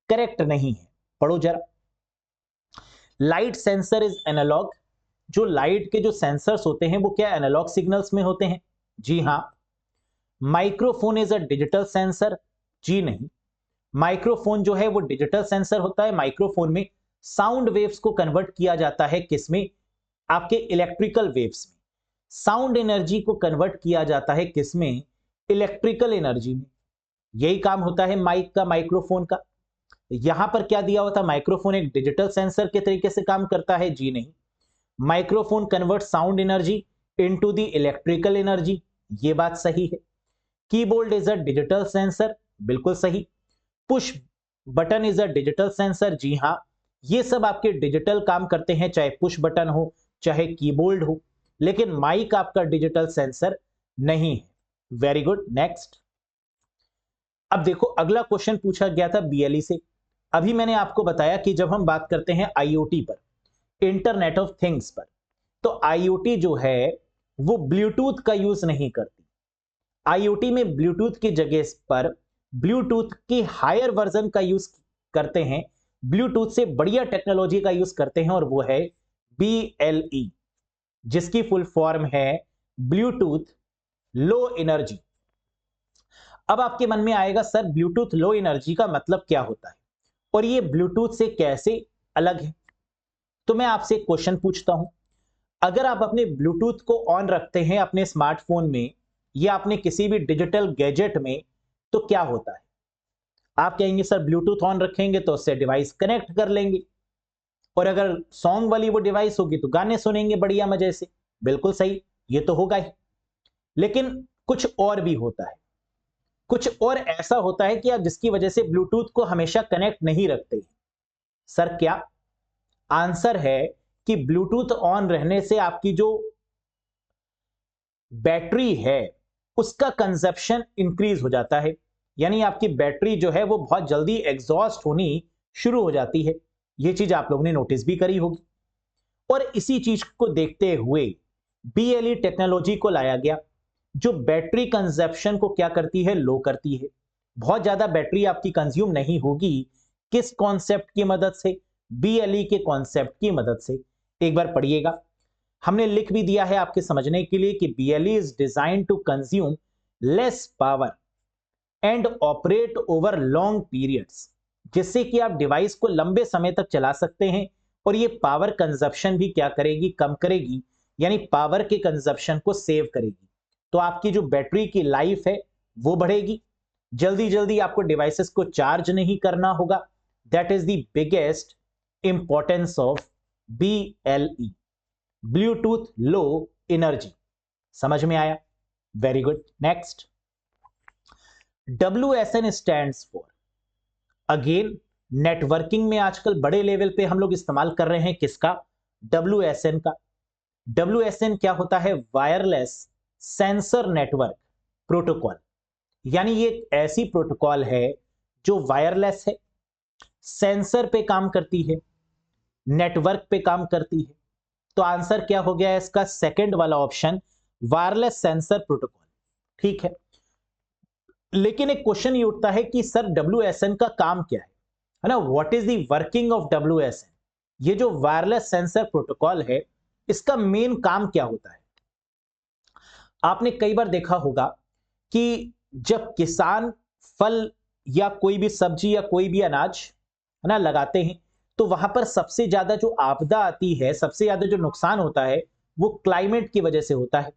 [SPEAKER 1] करेक्ट नहीं है। पढ़ो जरा। Light sensor is analog. जो लाइट के जो सेंसर्स होते हैं वो क्या एनालॉग सिग्नल्स में होते हैं? जी हां। Microphone is a digital sensor. जी नहीं। माइक्रोफोन जो है वो डिजिटल सेंसर होता है। माइक्रोफोन में साउंड वेव्स को कन्वर्ट किया जाता है, किसमें? आपके इलेक्ट्रिकल वेव्स में। साउंड एनर्जी को कन्वर्ट किया जाता है किसमें? इलेक्ट्रिकल एनर्जी में। यही काम होता है माइक का, माइक्रोफोन का। यहां पर क्या दिया हुआ था? माइक्रोफोन एक डिजिटल सेंसर के तरीके से काम करता है। जी नहीं। Microphone convert sound energy into the electrical energy, ये बात सही है। Keyboard is a digital sensor, बिल्कुल सही। Push button is a digital sensor, जी हां, ये सब आपके डिजिटल काम करते हैं, चाहे पुश बटन हो चाहे कीबोर्ड हो। लेकिन माइक आपका डिजिटल सेंसर नहीं है। Very good, next. अब देखो अगला क्वेश्चन पूछा गया था BLE से। अभी मैंने आपको बताया कि जब हम बात करते हैं IoT पर, इंटरनेट ऑफ थिंग्स पर, तो IoT जो है वो ब्लूटूथ का यूज नहीं करती। IoT में ब्लूटूथ की जगह पर ब्लूटूथ की हायर वर्जन का यूज करते हैं, ब्लूटूथ से बढ़िया टेक्नोलॉजी का यूज करते हैं, और वो है BLE, जिसकी फुल फॉर्म है ब्लूटूथ लो एनर्जी। अब आपके मन में आएगा, सर ब्लूटूथ लो एनर्जी का मतलब क्या होता है और ये ब्लूटूथ से कैसे अलग है? तो मैं आपसे एक क्वेश्चन पूछता हूं। अगर आप अपने ब्लूटूथ को ऑन रखते हैं अपने स्मार्टफोन में या अपने किसी भी डिजिटल गैजेट में, तो क्या होता है? आप कहेंगे सर ब्लूटूथ ऑन रखेंगे तो उससे डिवाइस कनेक्ट कर लेंगे, और अगर सॉन्ग वाली वो डिवाइस होगी तो गाने सुनेंगे बढ़िया मजे से। बिल्कुल सही, ये तो होगा ही। लेकिन कुछ और भी होता है, कुछ और ऐसा होता है कि आप जिसकी वजह से ब्लूटूथ को हमेशा कनेक्ट नहीं रखते। सर क्या? आंसर है कि ब्लूटूथ ऑन रहने से आपकी जो बैटरी है उसका कंजप्शन इंक्रीज हो जाता है, यानी आपकी बैटरी जो है वो बहुत जल्दी एग्जॉस्ट होनी शुरू हो जाती है। यह चीज आप लोगों ने नोटिस भी करी होगी। और इसी चीज को देखते हुए BLE टेक्नोलॉजी को लाया गया, जो बैटरी कंजप्शन को क्या करती है? लो करती है। बहुत ज्यादा बैटरी आपकी कंज्यूम नहीं होगी। किस कॉन्सेप्ट की मदद से? BLE के कॉन्सेप्ट की मदद से। एक बार पढ़िएगा, हमने लिख भी दिया है आपके समझने के लिए कि BLE is design to consume less power and operate over long periods, जिससे कि आप डिवाइस को लंबे समय तक चला सकते हैं और ये पावर कंजप्शन भी क्या करेगी, कम करेगी, यानी पावर के कंजप्शन को सेव करेगी। तो आपकी जो बैटरी की लाइफ है वो बढ़ेगी, जल्दी जल्दी आपको डिवाइसेस को चार्ज नहीं करना होगा। That is the biggest importance of BLE, Bluetooth low energy. समझ में आया? Very good. Next, WSN stands for, again networking में आजकल बड़े लेवल पे हम लोग इस्तेमाल कर रहे हैं किसका, WSN का। WSN क्या होता है, वायरलेस सेंसर नेटवर्क प्रोटोकॉल, यानी ये एक ऐसी प्रोटोकॉल है जो वायरलेस है, सेंसर पे काम करती है, नेटवर्क पे काम करती है। तो आंसर क्या हो गया है इसका, सेकंड वाला ऑप्शन, वायरलेस सेंसर प्रोटोकॉल। ठीक है, लेकिन एक क्वेश्चन ये उठता है कि सर WSN का काम क्या है ना, what is the working of WSN? ये जो वायरलेस सेंसर प्रोटोकॉल है इसका मेन काम क्या होता है? आपने कई बार देखा होगा कि जब किसान फल या कोई भी सब्जी या कोई भी अनाज है ना लगाते हैं, तो वहां पर सबसे ज्यादा जो आपदा आती है, सबसे ज्यादा जो नुकसान होता है वो क्लाइमेट की वजह से होता है।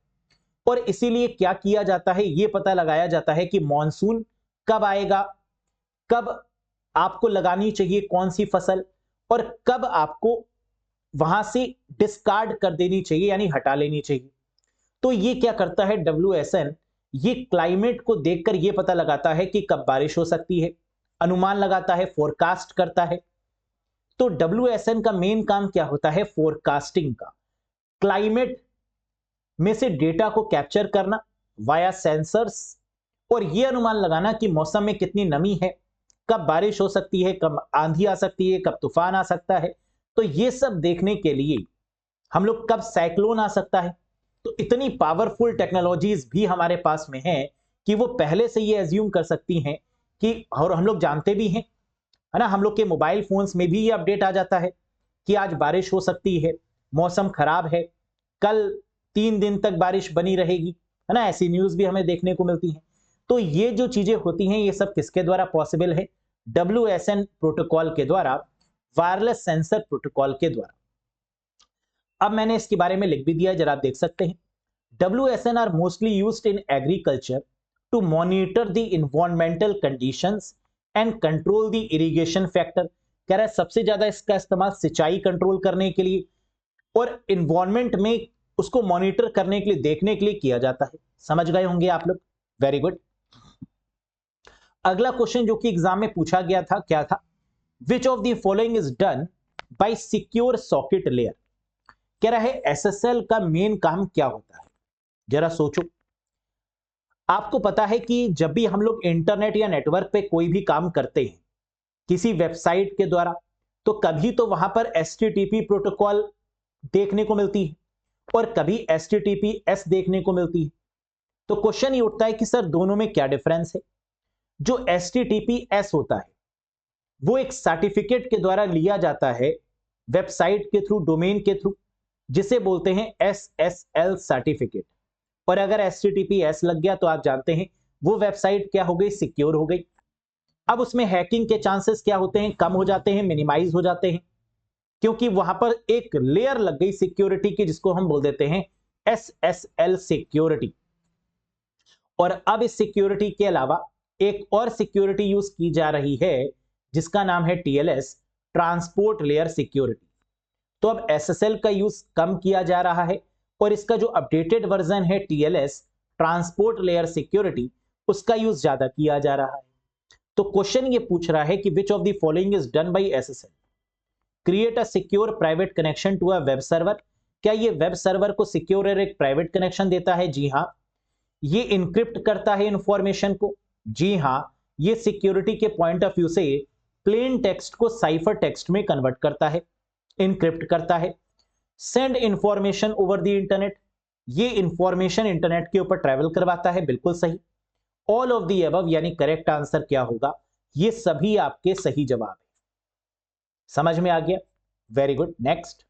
[SPEAKER 1] और इसीलिए क्या किया जाता है, यह पता लगाया जाता है कि मॉनसून कब आएगा, कब आपको लगानी चाहिए कौन सी फसल, और कब आपको वहां से डिस्कार्ड कर देनी चाहिए, यानी हटा लेनी चाहिए। तो ये क्या करता है WSN, ये क्लाइमेट को देखकर यह पता लगाता है कि कब बारिश हो सकती है, अनुमान लगाता है, फोरकास्ट करता है। तो WSN का मेन काम क्या होता है, फोरकास्टिंग का, क्लाइमेट में से डेटा को कैप्चर करना वाया सेंसर्स, और यह अनुमान लगाना कि मौसम में कितनी नमी है, कब बारिश हो सकती है, कब आंधी आ सकती है, कब तूफान आ सकता है। तो यह सब देखने के लिए हम लोग, कब साइक्लोन आ सकता है। तो इतनी पावरफुल टेक्नोलॉजीज भी हमारे पास में है कि वो पहले से ये एज्यूम कर सकती हैं कि, और हम लोग जानते भी हैं, है ना, हम लोग के मोबाइल फोन्स में भी ये अपडेट आ जाता है कि आज बारिश हो सकती है, मौसम खराब है, कल 3 दिन तक बारिश बनी रहेगी, है ना, ऐसी न्यूज भी हमें देखने को मिलती है। तो ये जो चीजें होती हैं ये सब किसके द्वारा पॉसिबल है, WSN प्रोटोकॉल के द्वारा, वायरलेस सेंसर प्रोटोकॉल के द्वारा। अब मैंने इसके बारे में लिख भी दिया, जरा आप देख सकते हैं। WSN are mostly used in agriculture to monitor the environmental conditions and control the irrigation factor. कह रहा है सबसे ज्यादा इसका इस्तेमाल सिंचाई कंट्रोल करने के लिए और इन्वायरमेंट में उसको मॉनिटर करने के लिए, देखने के लिए किया जाता है। समझ गए होंगे आप लोग, वेरी गुड। अगला क्वेश्चन जो कि एग्जाम में पूछा गया था, क्या था, विच of the following is done bye secure socket layer. कह रहा है SSL का मेन काम क्या होता है, जरा सोचो। आपको पता है कि जब भी हम लोग इंटरनेट या नेटवर्क पे कोई भी काम करते हैं किसी वेबसाइट के द्वारा, तो कभी तो वहां पर HTTP प्रोटोकॉल देखने को मिलती है और कभी HTTPS देखने को मिलती है। तो क्वेश्चन ये उठता है कि सर दोनों में क्या डिफरेंस है। जो HTTPS होता है वो एक सर्टिफिकेट के द्वारा लिया जाता है, वेबसाइट के थ्रू, डोमेन के थ्रू, जिसे बोलते हैं SSL सर्टिफिकेट। और अगर HTTPS लग गया तो आप जानते हैं वो वेबसाइट क्या हो गई, सिक्योर हो गई। अब उसमें हैकिंग के चांसेस क्या होते हैं, कम हो जाते हैं, मिनिमाइज हो जाते हैं, क्योंकि वहां पर एक लेयर लग गई सिक्योरिटी की, जिसको हम बोल देते हैं SSL सिक्योरिटी। और अब इस सिक्योरिटी के अलावा एक और सिक्योरिटी यूज की जा रही है जिसका नाम है TLS, ट्रांसपोर्ट लेयर सिक्योरिटी। तो अब SSL का यूज कम किया जा रहा है और इसका जो अपडेटेड वर्जन है TLS, ट्रांसपोर्ट लेयर सिक्योरिटी, उसका यूज ज्यादा किया जा रहा है। तो क्वेश्चन ये पूछ रहा है कि which of the following is done by SSL, create a secure private connection to a web server. क्या ये वेब सर्वर को सिक्योर और एक प्राइवेट कनेक्शन देता है? जी हां। ये इनक्रिप्ट करता है इंफॉर्मेशन को? जी हां। ये सिक्योरिटी के पॉइंट ऑफ व्यू से प्लेन टेक्स्ट को साइफर टेक्स्ट में कन्वर्ट करता है, इनक्रिप्ट करता है। Send information over the internet, ये इंफॉर्मेशन इंटरनेट के ऊपर ट्रैवल करवाता है, बिल्कुल सही। ऑल ऑफ द अबव, यानी करेक्ट आंसर क्या होगा, ये सभी आपके सही जवाब है। समझ में आ गया, very good. Next,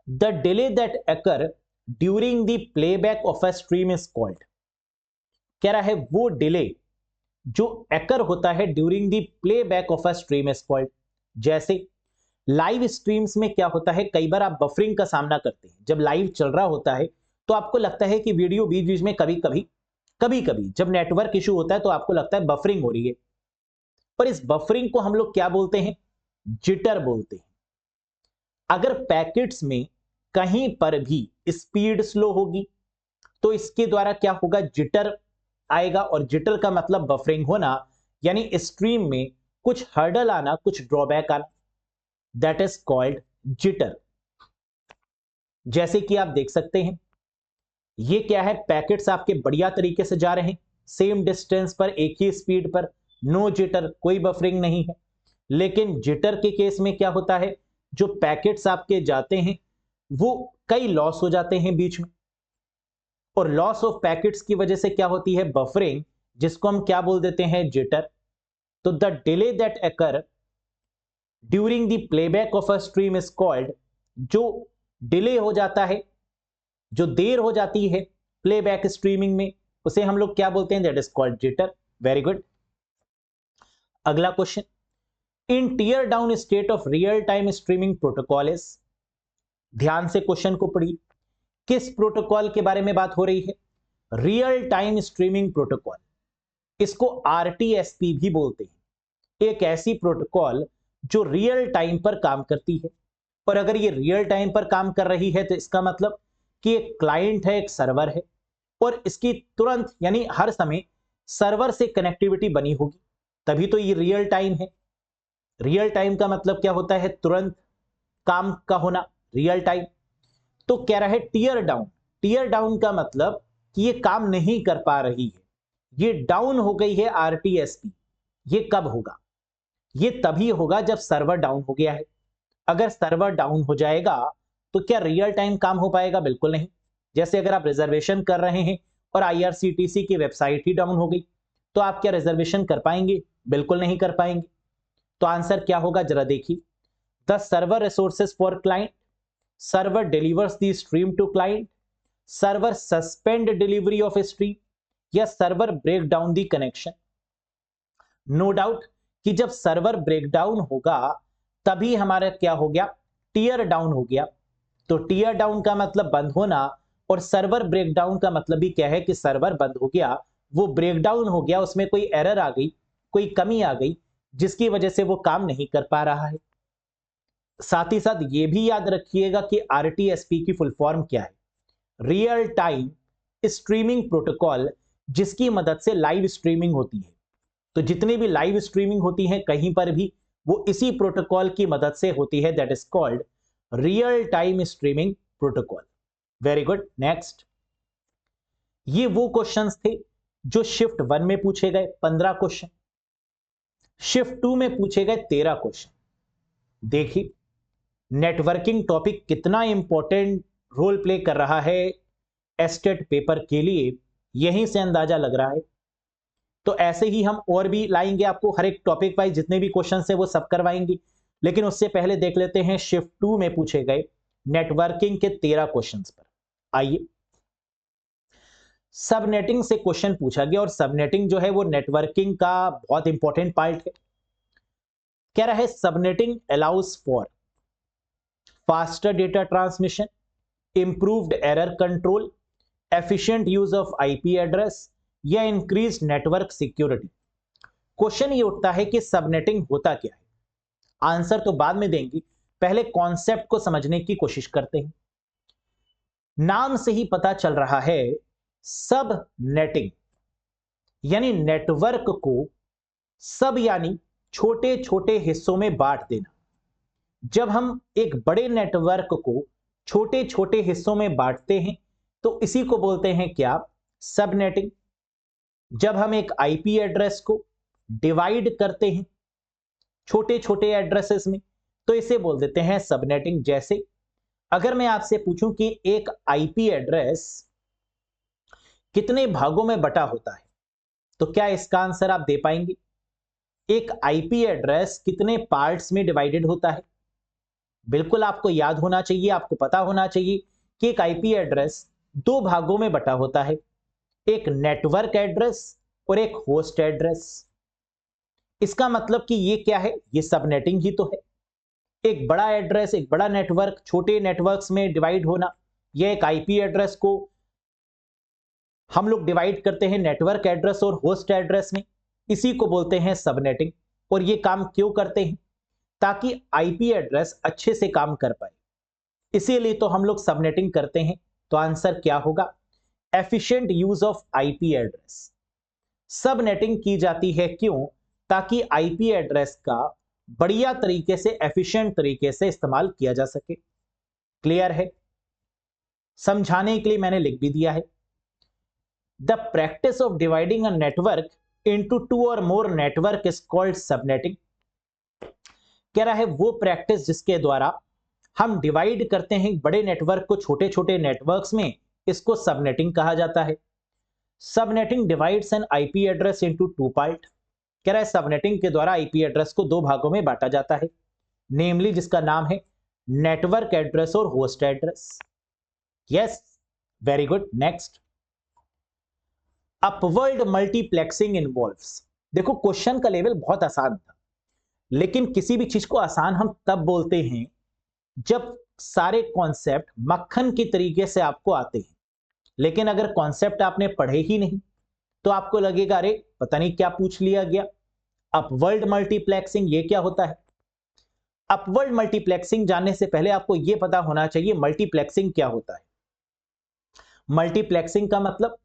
[SPEAKER 1] the delay that occur during the playback of a stream is called. कह रहा है वो डिले जो अकर होता है during the playback of a stream is called. जैसे लाइव स्ट्रीम्स में क्या होता है, कई बार आप बफरिंग का सामना करते हैं। जब लाइव चल रहा होता है तो आपको लगता है कि वीडियो बीच बीच में कभी कभी जब नेटवर्क इशू होता है तो आपको लगता है बफरिंग हो रही है, पर इस बफरिंग को हम लोग क्या बोलते हैं, जिटर बोलते हैं। अगर पैकेट्स में कहीं पर भी स्पीड स्लो होगी तो इसके द्वारा क्या होगा, जिटर आएगा, और जिटर का मतलब बफरिंग होना, यानी स्ट्रीम में कुछ हर्डल आना, कुछ ड्रॉबैक आना, दैट इज कॉल्ड जिटर। जैसे कि आप देख सकते हैं ये क्या है, पैकेट्स आपके बढ़िया तरीके से जा रहे हैं, सेम डिस्टेंस पर, एक ही स्पीड पर, नो जिटर, कोई बफरिंग नहीं है। लेकिन जिटर के केस में क्या होता है, जो पैकेट्स आपके जाते हैं वो कई लॉस हो जाते हैं बीच में, और लॉस ऑफ पैकेट्स की वजह से क्या होती है, बफरिंग, जिसको हम क्या बोल देते हैं, जिटर। तो the delay that occur during the playback of a stream is called, जो डिले हो जाता है, जो देर हो जाती है प्लेबैक स्ट्रीमिंग में, उसे हम लोग क्या बोलते हैं, that is called jitter. Very good. अगला question, in tear down state of real time streaming protocol is, ध्यान से क्वेश्चन को पढ़िए, किस प्रोटोकॉल के बारे में बात हो रही है, रियल टाइम स्ट्रीमिंग प्रोटोकॉल। इसको आरटीएसपी भी बोलते हैं, एक ऐसी प्रोटोकॉल जो रियल टाइम पर काम करती है। और अगर ये रियल टाइम पर काम कर रही है तो इसका मतलब कि एक क्लाइंट है, एक सर्वर है, और इसकी तुरंत यानी हर समय सर्वर से कनेक्टिविटी बनी होगी, तभी तो ये रियल टाइम है। रियल टाइम का मतलब क्या होता है, तुरंत काम का होना, रियल टाइम। तो कह रहा है टीयर डाउन, टीयर डाउन का मतलब कि ये काम नहीं कर पा रही है, ये डाउन हो गई है आरटीएसपी। ये कब होगा, ये तभी होगा जब सर्वर डाउन हो गया है। अगर सर्वर डाउन हो जाएगा तो क्या रियल टाइम काम हो पाएगा, बिल्कुल नहीं। जैसे अगर आप रिजर्वेशन कर रहे हैं और आईआरसीटीसी की वेबसाइट ही डाउन हो गई तो आप क्या रिजर्वेशन कर पाएंगे, बिल्कुल नहीं कर पाएंगे। तो आंसर क्या होगा, जरा देखिए, the server resources for client, server delivers the stream to client, server suspend delivery of stream, या server break down the connection. No doubt कि जब सर्वर ब्रेकडाउन होगा तभी हमारा क्या हो गया, टीयर डाउन हो गया। तो टीयर डाउन का मतलब बंद होना, और सर्वर ब्रेकडाउन का मतलब भी क्या है कि सर्वर बंद हो गया, वो ब्रेकडाउन हो गया, उसमें कोई एरर आ गई, कोई कमी आ गई, जिसकी वजह से वो काम नहीं कर पा रहा है। साथ ही साथ ये भी याद रखिएगा कि आरटीएसपी की फुल फॉर्म क्या है, रियल टाइम स्ट्रीमिंग प्रोटोकॉल, जिसकी मदद से लाइव स्ट्रीमिंग होती है। तो जितनी भी लाइव स्ट्रीमिंग होती है कहीं पर भी, वो इसी प्रोटोकॉल की मदद से होती है, that is called real time streaming protocol. Very good. Next, ये वो क्वेश्चंस थे जो शिफ्ट 1 में पूछे गए 15 क्वेश्चन, शिफ्ट 2 में पूछे गए 13 क्वेश्चन। देखिए नेटवर्किंग टॉपिक कितना इंपॉर्टेंट रोल प्ले कर रहा है एस्टेट पेपर के लिए, यहीं से अंदाजा लग रहा है। तो ऐसे ही हम और भी लाएंगे आपको, हर एक टॉपिक वाइज जितने भी क्वेश्चन है वो सब करवाएंगे। लेकिन उससे पहले देख लेते हैं शिफ्ट 2 में पूछे गए नेटवर्किंग के 13 क्वेश्चन पर। आइए, सबनेटिंग से क्वेश्चन पूछा गया, और सबनेटिंग जो है वो नेटवर्किंग का बहुत इंपॉर्टेंट पार्ट है। कह रहा है subnetting allows for faster data transmission, improved error control, efficient use of IP address, या इंक्रीज नेटवर्क सिक्योरिटी। क्वेश्चन ये उठता है कि सबनेटिंग होता क्या है। आंसर तो बाद में देंगे, पहले कॉन्सेप्ट को समझने की कोशिश करते हैं। नाम से ही पता चल रहा है, सब नेटिंग यानी नेटवर्क को सब यानी छोटे छोटे हिस्सों में बांट देना। जब हम एक बड़े नेटवर्क को छोटे छोटे हिस्सों में बांटते हैं तो इसी को बोलते हैं क्या, सबनेटिंग। जब हम एक आईपी एड्रेस को डिवाइड करते हैं छोटे छोटे एड्रेसेस में तो इसे बोल देते हैं सबनेटिंग। जैसे अगर मैं आपसे पूछूं कि एक आईपी एड्रेस कितने भागों में बटा होता है, तो क्या इसका आंसर आप दे पाएंगे? एक आईपी एड्रेस कितने पार्ट्स में डिवाइडेड होता है? बिल्कुल आपको याद होना चाहिए, आपको पता होना चाहिए कि एक आईपी एड्रेस 2 भागों में बटा होता है, एक नेटवर्क एड्रेस और एक होस्ट एड्रेस। इसका मतलब कि ये क्या है, ये सबनेटिंग ही तो है। एक बड़ा एड्रेस, एक बड़ा नेटवर्क छोटे नेटवर्क्स में डिवाइड होना, यह एक आईपी एड्रेस को हम लोग डिवाइड करते हैं नेटवर्क एड्रेस और होस्ट एड्रेस में, इसी को बोलते हैं सबनेटिंग। और ये काम क्यों करते हैं? ताकि आईपी एड्रेस अच्छे से काम कर पाए, इसीलिए तो हम लोग सबनेटिंग करते हैं। तो आंसर क्या होगा? Efficient use of IP address. Subnetting की जाती है क्यों? ताकि आईपी एड्रेस का बढ़िया तरीके से, एफिशिएंट तरीके से इस्तेमाल किया जा सके। क्लियर है? समझाने के लिए मैंने लिख भी दिया है। The practice of dividing a network into two और मोर नेटवर्क इज कॉल्ड सबनेटिंग। कह रहा है वो प्रैक्टिस जिसके द्वारा हम डिवाइड करते हैं बड़े नेटवर्क को छोटे छोटे नेटवर्क्स में, इसको सबनेटिंग कहा जाता है। Subnetting divides N IP address into two part. कह रहा है सबनेटिंग के द्वारा आईपी एड्रेस को दो भागों में बांटा जाता है, नेमली जिसका नाम है नेटवर्क एड्रेस और host address. Yes, very good. Next, upward multiplexing involves. देखो क्वेश्चन का लेवल बहुत आसान था, लेकिन किसी भी चीज को आसान हम तब बोलते हैं जब सारे कॉन्सेप्ट मक्खन की तरीके से आपको आते हैं। लेकिन अगर कॉन्सेप्ट आपने पढ़े ही नहीं तो आपको लगेगा अरे पता नहीं क्या पूछ लिया गया। अपवर्ड मल्टीप्लेक्सिंग ये क्या होता है? अपवर्ड मल्टीप्लेक्सिंग जानने से पहले आपको यह पता होना चाहिए मल्टीप्लेक्सिंग क्या होता है। मल्टीप्लेक्सिंग का मतलब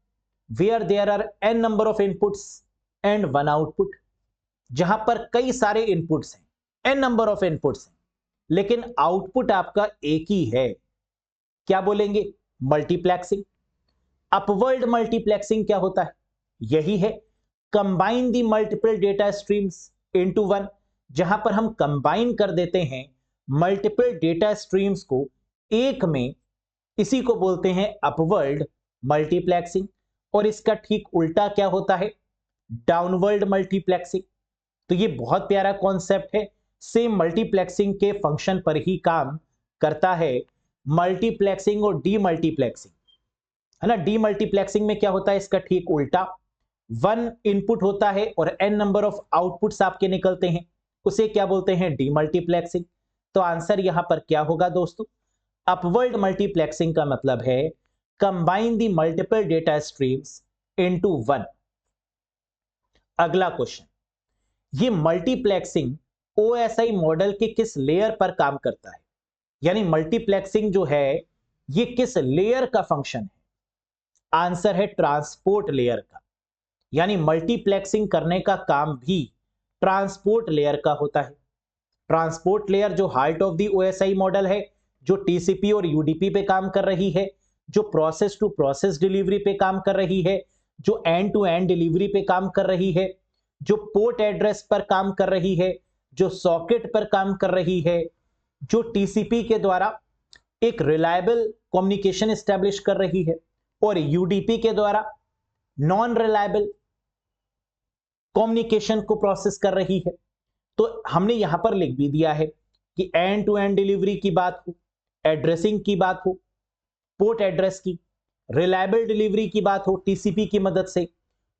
[SPEAKER 1] where there are n number of inputs and one output. जहां पर कई सारे इनपुट्स हैं, n नंबर ऑफ इनपुट्स हैं, लेकिन आउटपुट आपका एक ही है, क्या बोलेंगे? मल्टीप्लेक्सिंग। अपवर्ड मल्टीप्लेक्सिंग क्या होता है? यही है combine the multiple data streams into one. जहां पर हम कंबाइन कर देते हैं मल्टीपल डेटा स्ट्रीम्स को एक में, इसी को बोलते हैं अपवर्ड मल्टीप्लेक्सिंग। और इसका ठीक उल्टा क्या होता है? Downward multiplexing. तो ये बहुत प्यारा कॉन्सेप्ट है, सेम मल्टीप्लेक्सिंग के फंक्शन पर ही काम करता है। मल्टीप्लेक्सिंग और डीमल्टीप्लेक्सिंग, है ना। डीमल्टीप्लेक्सिंग में क्या होता है? इसका ठीक उल्टा, वन इनपुट होता है और n नंबर ऑफ आउटपुट्स आपके निकलते हैं, उसे क्या बोलते हैं? डीमल्टीप्लेक्सिंग। तो आंसर यहां पर क्या होगा दोस्तों? अपवर्ड मल्टीप्लेक्सिंग का मतलब है combine the multiple data streams into one. अगला क्वेश्चन, ये मल्टीप्लेक्सिंग ओएसआई मॉडल के किस लेयर पर काम करता है? यानी मल्टीप्लेक्सिंग जो है ये किस लेयर का फंक्शन है? आंसर है ट्रांसपोर्ट लेयर का। यानी मल्टीप्लेक्सिंग करने का काम भी ट्रांसपोर्ट लेयर का होता है। ट्रांसपोर्ट लेयर जो heart of the OSI model है, जो टीसीपी और यूडीपी पे काम कर रही है, जो प्रोसेस टू प्रोसेस डिलीवरी पे काम कर रही है, जो एंड टू एंड डिलीवरी पे काम कर रही है, जो पोर्ट एड्रेस पर काम कर रही है, जो सॉकेट पर काम कर रही है, जो टीसीपी के द्वारा एक रिलायबल कम्युनिकेशन एस्टेब्लिश कर रही है और यूडीपी के द्वारा नॉन रिलायबल कम्युनिकेशन को प्रोसेस कर रही है। तो हमने यहां पर लिख भी दिया है कि एंड टू एंड डिलीवरी की बात हो, एड्रेसिंग की बात हो, पोर्ट एड्रेस की, रिलायबल डिलीवरी की बात हो टीसीपी की मदद से,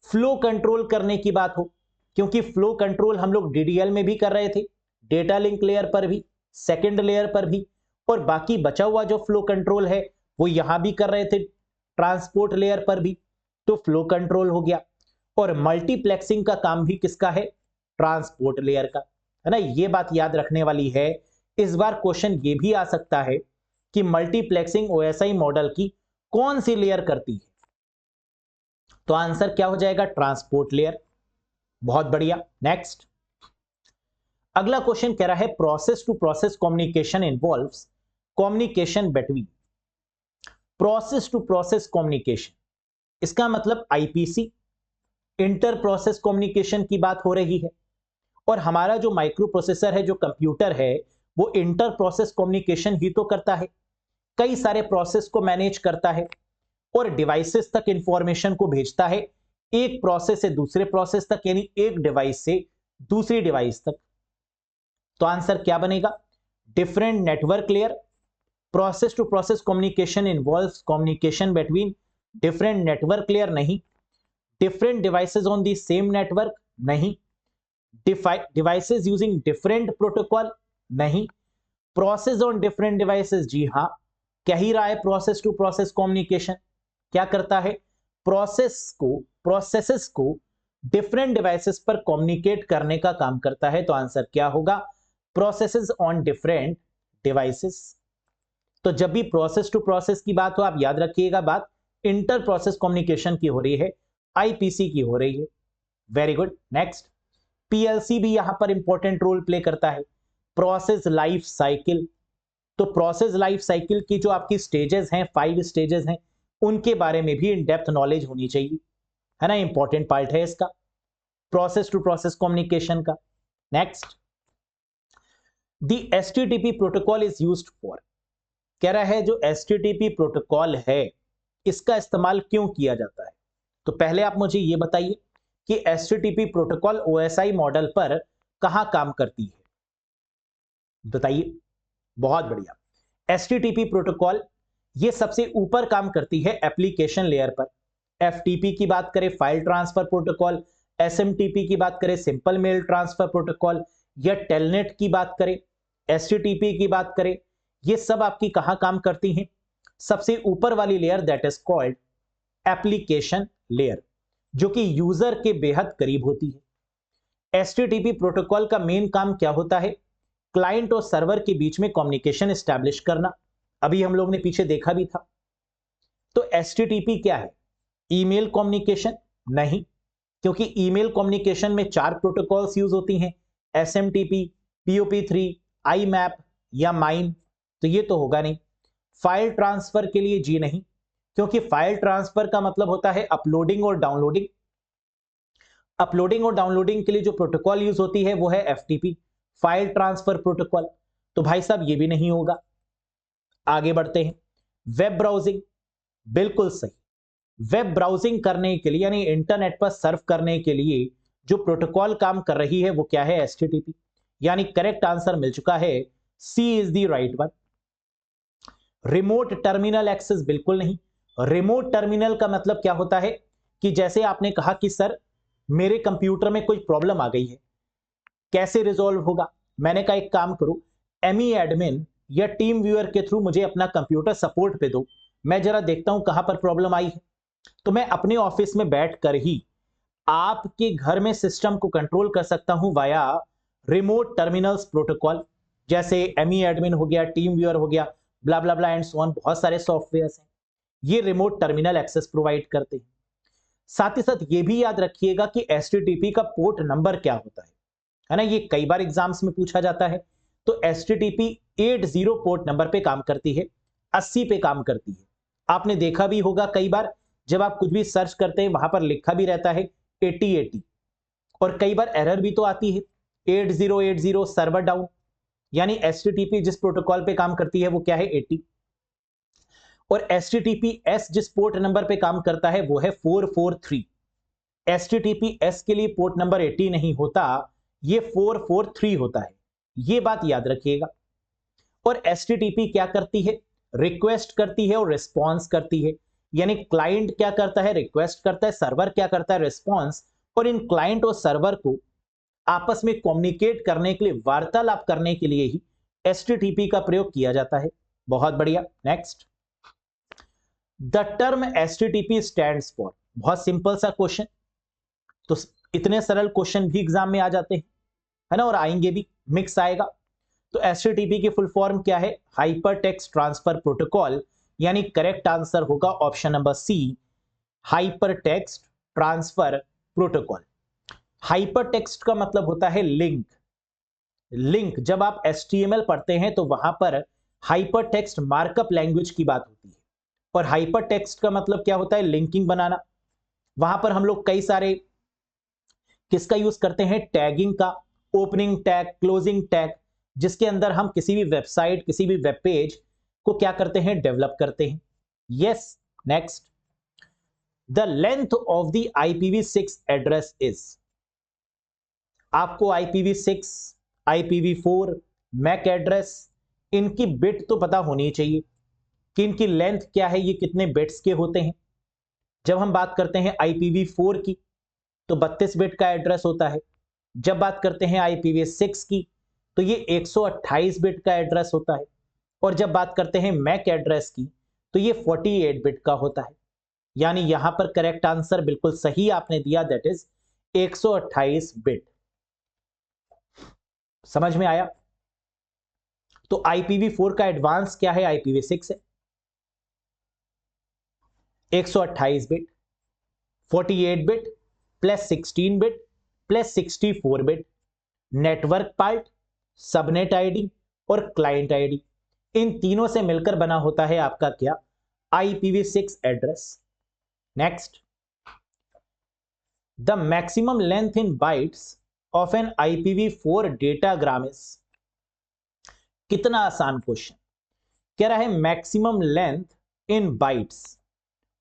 [SPEAKER 1] फ्लो कंट्रोल करने की बात हो, क्योंकि फ्लो कंट्रोल हम लोग डीडीएल में भी कर रहे थे, डेटा लिंक लेयर पर भी, सेकंड लेयर पर भी, और बाकी बचा हुआ जो फ्लो कंट्रोल है वो यहां भी कर रहे थे ट्रांसपोर्ट लेयर पर भी। तो फ्लो कंट्रोल हो गया। और मल्टीप्लेक्सिंग का काम भी किसका है? ट्रांसपोर्ट लेयर का, है ना। ये बात याद रखने वाली है। इस बार क्वेश्चन ये भी आ सकता है कि मल्टीप्लेक्सिंग ओएसआई मॉडल की कौन सी लेयर करती है? तो आंसर क्या हो जाएगा? Transport layer. बहुत बढ़िया। नेक्स्ट, अगला क्वेश्चन कह रहा है process to process communication involves communication between. Process to process communication, इसका मतलब आईपीसी, इंटर प्रोसेस कम्युनिकेशन की बात हो रही है। और हमारा जो माइक्रो प्रोसेसर है, जो कंप्यूटर है, वो इंटर प्रोसेस कम्युनिकेशन ही तो करता है, कई सारे प्रोसेस को मैनेज करता है और डिवाइसेस तक इंफॉर्मेशन को भेजता है, एक प्रोसेस से दूसरे प्रोसेस तक, यानी एक डिवाइस से दूसरी डिवाइस तक। तो आंसर क्या बनेगा? Different network layer. Process to process communication involves communication between different network layer नहीं, different devices on the same network, नहीं, डिवाइसेस यूजिंग डिफरेंट प्रोटोकॉल, नहीं, प्रोसेस ऑन डिफरेंट डिवाइसेस, जी हाँ, क्या ही रहा है प्रोसेस टू प्रोसेस कम्युनिकेशन, क्या करता है, प्रोसेसेस को डिफरेंट डिवाइसेस पर कम्युनिकेट करने का काम करता है। तो आंसर क्या होगा, प्रोसेसेस ऑन डिफरेंट डिवाइसेस। तो जब भी प्रोसेस टू प्रोसेस की बात हो, आप याद रखिएगा बात इंटर प्रोसेस कम्युनिकेशन की हो रही है, आईपीसी की हो रही है। Very good, next. पीएलसी भी यहां पर इंपॉर्टेंट रोल प्ले करता है, प्रोसेस लाइफ साइकिल। तो प्रोसेस लाइफ साइकिल की जो आपकी स्टेजेस हैं, 5 स्टेजेस हैं, उनके बारे में भी इन डेप्थ नॉलेज होनी चाहिए, है ना, इंपॉर्टेंट पार्ट है इसका प्रोसेस टू प्रोसेस कम्युनिकेशन का। Next, the HTTP protocol is used for, कह रहा है जो एचटीटीपी प्रोटोकॉल है इसका इस्तेमाल क्यों किया जाता है। तो पहले आप मुझे यह बताइए कि एचटीटीपी प्रोटोकॉल ओएसआई मॉडल पर कहां काम करती है, बताइए। बहुत बढ़िया, एचटीटीपी प्रोटोकॉल ये सबसे ऊपर काम करती है एप्लीकेशन लेयर पर। एफटीपी की बात करें फाइल ट्रांसफर प्रोटोकॉल, एसएमटीपी की बात करें सिंपल मेल ट्रांसफर प्रोटोकॉल, या टेलनेट की बात करें, एचटीटीपी की बात करें, ये सब आपकी कहां काम करती हैं, सबसे ऊपर वाली layer, that is called application layer, जो कि यूजर के बेहद करीब होती है। एचटीटीपी प्रोटोकॉल का मेन काम क्या होता है, क्लाइंट और सर्वर के बीच में कम्युनिकेशन एस्टैब्लिश करना, अभी हम लोग ने पीछे देखा भी था। तो एचटीटीपी क्या है, ईमेल कम्युनिकेशन नहीं, क्योंकि ईमेल कम्युनिकेशन में 4 प्रोटोकॉल्स यूज होती हैं, एसएमटीपी, पीओपी3, आईमैप या माइम, तो ये तो होगा नहीं। फाइल ट्रांसफर के लिए जी नहीं, क्योंकि फाइल ट्रांसफर का मतलब होता है अपलोडिंग और डाउनलोडिंग। अपलोडिंग और डाउनलोडिंग के लिए जो प्रोटोकॉल यूज होती है वो है एफटीपी, फाइल ट्रांसफर प्रोटोकॉल, तो भाई साहब ये भी नहीं होगा। आगे बढ़ते हैं, वेब ब्राउजिंग, बिल्कुल सही। वेब ब्राउजिंग करने के लिए यानी इंटरनेट पर सर्फ करने के लिए जो प्रोटोकॉल काम कर रही है वो क्या है, एचटीटीपी, यानी करेक्ट आंसर मिल चुका है, C is the right one. Remote terminal access, बिल्कुल नहीं। रिमोट टर्मिनल का मतलब क्या होता है कि जैसे आपने कहा कि सर मेरे कंप्यूटर में कोई प्रॉब्लम आ गई है, कैसे रिजॉल्व होगा, मैंने कहा एक काम करो, एमई एडमिन या टीम व्यूअर के थ्रू मुझे अपना कंप्यूटर सपोर्ट पे दो, मैं जरा देखता हूं कहां पर प्रॉब्लम आई है। तो मैं अपने ऑफिस में बैठकर ही आपके घर में सिस्टम को कंट्रोल कर सकता हूं वाया रिमोट टर्मिनल्स प्रोटोकॉल, जैसे एमई एडमिन हो गया, टीम व्यूअर हो गया, ब्ला ब्ला ब्ला एंड सो ऑन, बहुत सारे सॉफ्टवेयर्स हैं, ये रिमोट टर्मिनल एक्सेस प्रोवाइड करते हैं। साथ ही साथ ये भी याद रखिएगा कि एचटीटीपी का पोर्ट नंबर क्या होता है ना, ये कई बार एग्जाम्स में पूछा जाता है। तो एचटीटीपी 80 पोर्ट नंबर पे काम करती है, 80 पे काम करती है। आपने देखा भी होगा कई बार जब आप कुछ भी सर्च करते हैं वहां पर लिखा भी रहता है 8080, और कई बार एरर भी तो आती है 8080 सर्वर डाउन, यानी एचटीटीपी जिस प्रोटोकॉल पे काम करती है वो क्या है, 80, और एचटीटीपीएस जिस पोर्ट नंबर पे काम करता है वो है 443। एचटीटीपीएस के लिए पोर्ट नंबर 80 नहीं होता, ये 443 होता है, ये बात याद रखिएगा। और एचटीटीपी क्या करती है, रिक्वेस्ट करती है और रिस्पॉन्स करती है, यानी क्लाइंट क्या करता है, रिक्वेस्ट करता है, सर्वर क्या करता है, रिस्पॉन्स, और इन क्लाइंट और सर्वर को आपस में कम्युनिकेट करने के लिए, वार्तालाप करने के लिए ही एचटीटीपी का प्रयोग किया जाता है। बहुत बढ़िया, next. The term HTTP stands for, बहुत सिंपल सा क्वेश्चन, तो इतने सरल क्वेश्चन भी एग्जाम में आ जाते हैं, है ना, और आएंगे भी, मिक्स आएगा। तो एचटीटीपी की फुल फॉर्म क्या है, हाइपर टेक्स्ट ट्रांसफर प्रोटोकॉल, यानी करेक्ट आंसर होगा option number C, hyper text transfer protocol. Hyper text का मतलब होता है लिंक। लिंक जब आप HTML पढ़ते हैं तो वहां पर हाइपर टेक्स्ट मार्कअप लैंग्वेज की बात होती है, और हाइपर टेक्स्ट का मतलब क्या होता है, लिंकिंग बनाना। वहां पर हम लोग कई सारे किसका यूज करते हैं, टैगिंग का, ओपनिंग टैग, क्लोजिंग टैग, जिसके अंदर हम किसी भी वेबसाइट, किसी भी वेब पेज को क्या करते हैं, डेवलप करते हैं। Yes, next. The length of the IPv6 address is, आपको IPv6, IPv4, मैक एड्रेस, इनकी बिट तो पता होनी चाहिए कि इनकी लेंथ क्या है, ये कितने बिट्स के होते हैं। जब हम बात करते हैं IPv4 की तो 32 बिट का एड्रेस होता है, जब बात करते हैं IPv6 की तो ये 128 बिट का एड्रेस होता है। और जब बात करते हैं मैक एड्रेस की तो ये 48 बिट का होता है। यानी यहां पर करेक्ट आंसर बिल्कुल सही आपने दिया, दैट इज 128 बिट। समझ में आया? तो IPv4 का एडवांस क्या है? IPv6 है। 128 bit, 48 bit plus 16 bit plus 64 bit, network part, subnet ID और क्लाइंट आईडी, इन तीनों से मिलकर बना होता है आपका क्या? IPv6 address. Next, the maximum length in bytes of an IPv4 datagram is. कितना आसान क्वेश्चन। कह रहा है maximum length in bytes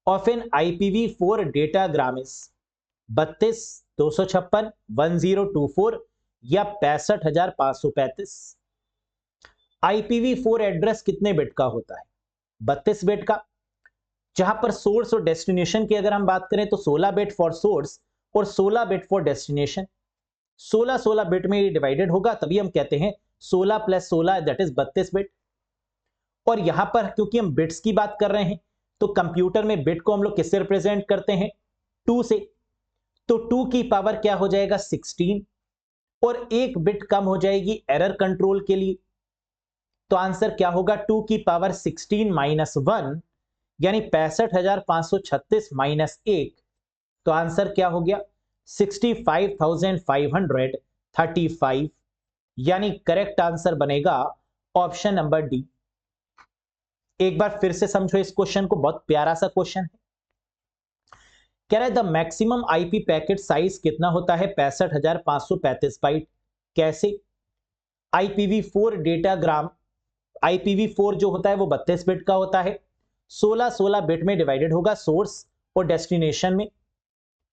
[SPEAKER 1] of an IPv4 datagram is 32, 256, 1024 या 65,535। IPv4 एड्रेस कितने बिट का होता है? 32 बिट का। जहां पर सोर्स और डेस्टिनेशन की अगर हम बात करें तो 16 बिट फॉर सोर्स और 16 बिट फॉर डेस्टिनेशन। 16 बिट में ये डिवाइडेड होगा, तभी हम कहते हैं 16 प्लस 16 दैट इज 32 बिट। और यहां पर क्योंकि हम बिट्स की बात कर रहे हैं तो कंप्यूटर में बिट को हम लोग किससे रिप्रेजेंट करते हैं? 2 से। तो 2 की पावर क्या हो जाएगा? 16। और एक बिट कम हो जाएगी एरर कंट्रोल के लिए। तो आंसर क्या होगा? 2 की पावर 16 माइनस 1 यानी 65,536 माइनस 1। तो आंसर क्या हो गया? 65,535। यानी करेक्ट आंसर बनेगा ऑप्शन नंबर डी। एक बार फिर से समझो इस क्वेश्चन को, बहुत प्यारा सा क्वेश्चन है। कह रहा है the maximum IP packet size कितना होता है? 65,535 बाइट। कैसे? IPv4 डेटाग्राम, IPv4 जो होता है वो 32 बिट का होता है। 16 बिट में डिवाइडेड होगा सोर्स और डेस्टिनेशन में।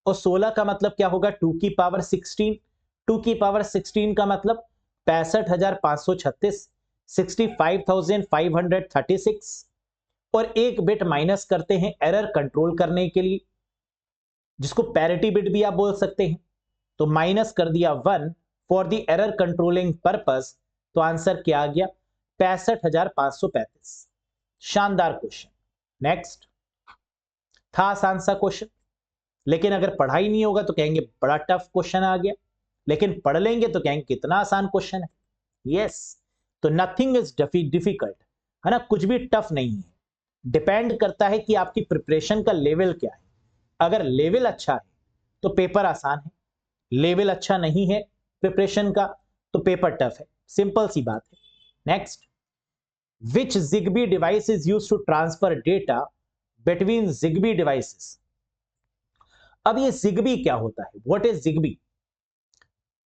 [SPEAKER 1] और 16 का मतलब क्या होगा? 2 की पावर 16। 2 की पावर 16 का मतलब 65,536, 65,536। और एक बिट माइनस करते हैं एरर कंट्रोल करने के लिए, जिसको पैरिटी बिट भी आप बोल सकते हैं। तो माइनस कर दिया 1 for the error controlling purpose. तो आंसर क्या आ गया? 65,535। शानदार क्वेश्चन। नेक्स्ट, था आसान सा क्वेश्चन, लेकिन अगर पढ़ाई नहीं होगा तो कहेंगे बड़ा टफ क्वेश्चन आ गया, लेकिन पढ़ लेंगे तो कहेंगे कितना आसान क्वेश्चन है। यस, तो नथिंग इज डिफिकल्ट, है ना? कुछ भी टफ नहीं है। डिपेंड करता है कि आपकी प्रिपरेशन का लेवल क्या है। अगर लेवल अच्छा है तो पेपर आसान है, लेवल अच्छा नहीं है प्रिपरेशन का तो पेपर टफ है। सिंपल सी बात है। Next, which ZigBee device is used to transfer data between ZigBee devices. अब ये ZigBee क्या होता है? What is ZigBee?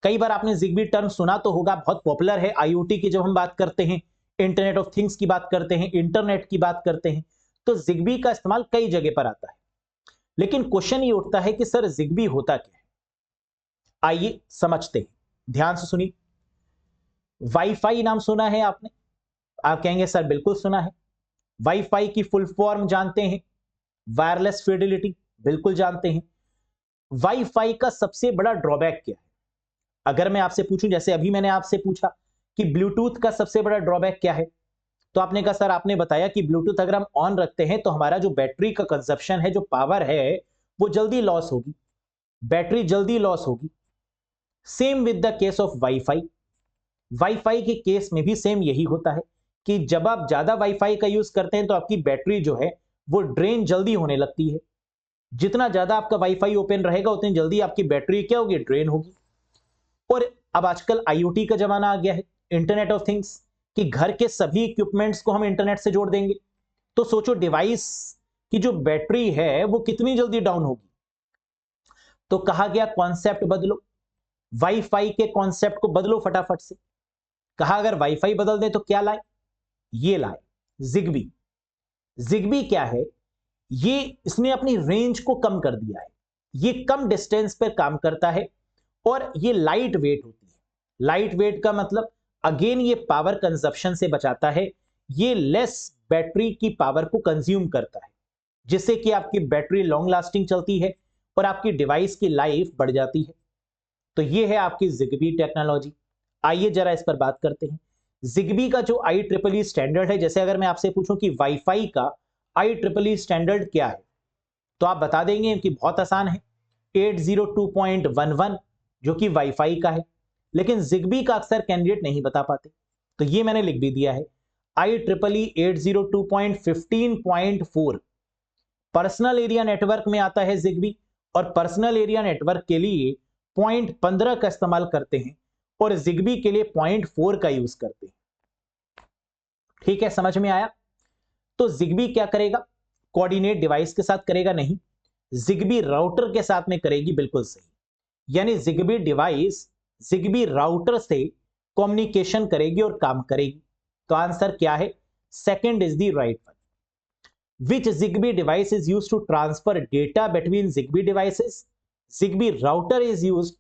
[SPEAKER 1] कई बार आपने ZigBee टर्म सुना तो होगा, बहुत पॉपुलर है। IoT की जब हम बात करते हैं, इंटरनेट ऑफ थिंग्स की बात करते हैं, इंटरनेट की बात करते हैं, तो ZigBee का इस्तेमाल कई जगह पर आता है। लेकिन क्वेश्चन ये उठता है कि सर ZigBee होता क्या है? आइए समझते हैं, ध्यान से सुनिए। वाईफाई नाम सुना है आपने? आप कहेंगे सर बिल्कुल सुना है। वाईफाई की फुल फॉर्म जानते हैं? वायरलेस फिडेलिटी, बिल्कुल जानते हैं। वाईफाई का सबसे बड़ा ड्रॉबैक क्या है? अगर मैं आपसे पूछूं, जैसे अभी मैंने आपसे पूछा कि ब्लूटूथ का सबसे बड़ा ड्रॉबैक क्या है, तो आपने कहा सर, आपने बताया कि ब्लूटूथ अगर हम ऑन रखते हैं तो हमारा जो बैटरी का कंजप्शन है, जो पावर है, वो जल्दी लॉस होगी, बैटरी जल्दी लॉस होगी। Same with the case of wifi. Wifi के केस में भी सेम यही होता है कि जब आप ज्यादा वाईफाई का यूज करते हैं तो आपकी बैटरी जो है वो ड्रेन जल्दी होने लगती है। जितना ज्यादा आपका वाईफाई ओपन रहेगा उतनी जल्दी आपकी बैटरी क्या होगी? ड्रेन होगी। और अब आजकल IoT का जमाना आ गया है, इंटरनेट ऑफ थिंग्स, कि घर के सभी इक्विपमेंट्स को हम इंटरनेट से जोड़ देंगे। तो सोचो डिवाइस की जो बैटरी है वो कितनी जल्दी डाउन होगी। तो कहा गया कॉन्सेप्ट बदलो, वाईफाई के कॉन्सेप्ट को बदलो फटाफट से। कहा अगर वाईफाई बदल दे तो क्या लाए? ये लाए ZigBee। ZigBee क्या है? ये इसने अपनी रेंज को कम कर दिया है, ये कम डिस्टेंस पर काम करता है और ये लाइट वेट होती है। लाइट वेट का मतलब अगेन ये पावर कंजप्शन से बचाता है, ये लेस बैटरी की पावर को कंज्यूम करता है, जिससे कि आपकी बैटरी लॉन्ग लास्टिंग चलती है और आपकी डिवाइस की लाइफ बढ़ जाती है। तो ये है आपकी ZigBee टेक्नोलॉजी। आइए जरा इस पर बात करते हैं। जिग्बी का जो IEEE स्टैंडर्ड है, जैसे अगर मैं आपसे पूछूं कि वाईफाई का IEEE स्टैंडर्ड क्या है, तो आप बता देंगे कि बहुत आसान है, 802.11 जो कि वाईफाई का है। लेकिन जिग्बी का अक्सर कैंडिडेट नहीं बता पाते, तो ये मैंने लिख भी दिया है, IEEE 802.15.4 पर्सनल एरिया नेटवर्क में आता है जिग्बी, और पर्सनल एरिया नेटवर्क के लिए 0.15 का इस्तेमाल करते हैं और जिग्बी के लिए 0.4 का यूज करते हैं। ठीक है, समझ में आया? तो जिग्बी क्या करेगा? कोऑर्डिनेट डिवाइस के साथ करेगा नहीं, जिग्बी राउटर के साथ में करेगी, बिल्कुल सही। यानी जिग्बी डिवाइस जिग्बी राउटर से कम्युनिकेशन करेगी और काम करेगी। तो आंसर क्या है? Second is the right one. Which Zigbee device is used to transfer data between Zigbee devices? Zigbee router is used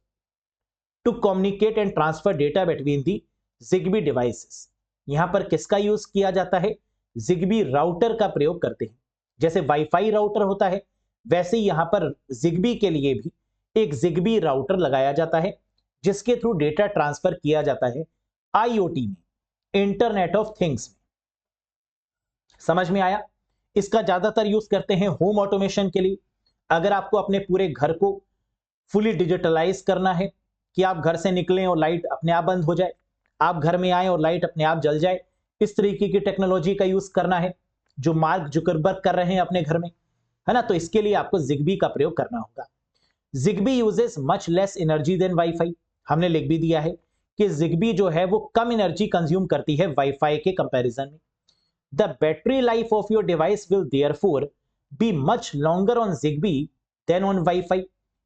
[SPEAKER 1] to communicate and transfer data between the Zigbee devices. यहां पर किसका यूज किया जाता है? Zigbee router का प्रयोग करते हैं। जैसे वाईफाई राउटर होता है, वैसे ही यहां पर Zigbee के लिए भी एक Zigbee राउटर लगाया जाता है, जिसके थ्रू डेटा ट्रांसफर किया जाता है IoT में, इंटरनेट ऑफ थिंग्स में। समझ में आया? इसका ज्यादातर यूज करते हैं होम ऑटोमेशन के लिए। अगर आपको अपने पूरे घर को फुली डिजिटलाइज करना है कि आप घर से निकलें और लाइट अपने आप बंद हो जाए, आप घर में आए और लाइट अपने आप जल जाए, इस तरीके की टेक्नोलॉजी का यूज करना है जो मार्क जुकरबर्ग कर रहे हैं अपने घर में, है ना, तो इसके लिए आपको जिग्बी का प्रयोग करना होगा। ZigBee uses much less energy than wifi. हमने लिख भी दिया है कि जिग्बी जो है वो कम एनर्जी कंज्यूम करती है वाईफाई के कंपैरिजन में। The battery life of your device will therefore be much longer on Zigbee than on Wi-Fi।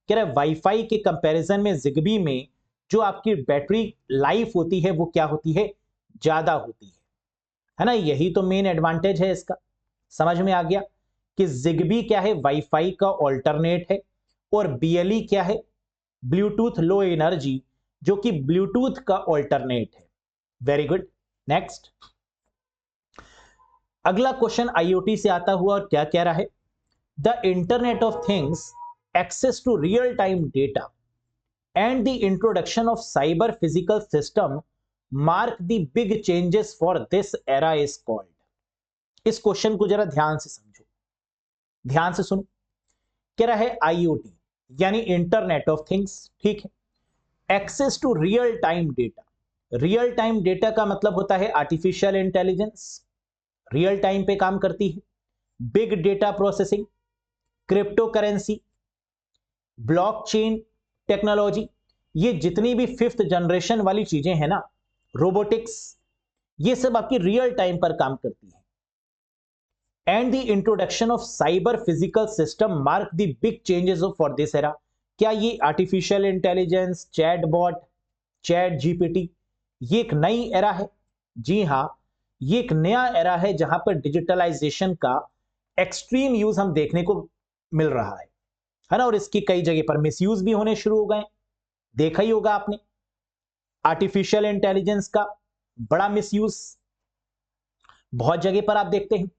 [SPEAKER 1] कह रहा है वाईफाई के कंपैरिजन में Zigbee में जो आपकी बैटरी लाइफ होती है वो क्या होती है? ज्यादा होती है ना। यही तो मेन एडवांटेज है इसका। समझ में आ गया कि Zigbee क्या है? वाईफाई का ऑल्टरनेट है, और BLE क्या है? ब्लूटूथ लो एनर्जी, जो कि ब्लूटूथ का ऑल्टरनेट है। Very good, next. अगला क्वेश्चन IoT से आता हुआ और क्या कह रहा है? The internet of things access to real time data and the introduction of cyber physical system mark the big changes for this era is called. इस क्वेश्चन को जरा ध्यान से समझो, ध्यान से सुनो। कह रहा है IoT यानी इंटरनेट ऑफ थिंग्स, ठीक है, access to real time data. Real time data का मतलब होता है आर्टिफिशियल इंटेलिजेंस, रियल टाइम पे काम करती है, big data processing, crypto currency, blockchain technology, ये जितनी भी 5th जनरेशन वाली चीजें हैं ना, रोबोटिक्स, ये सब आपकी रियल टाइम पर काम करती है। And the introduction of cyber physical system mark the big changes for this era. क्या ये artificial intelligence, chatbot, chat GPT, ये एक नई एरा है? जी हां, ये एक नया एरा है जहां पर डिजिटलाइजेशन का एक्सट्रीम यूज हम देखने को मिल रहा है ना, और इसकी कई जगह पर मिसयूज भी होने शुरू हो गए। देखा ही होगा आपने आर्टिफिशियल इंटेलिजेंस का बड़ा मिसयूज बहुत जगह पर आप देखते हैं।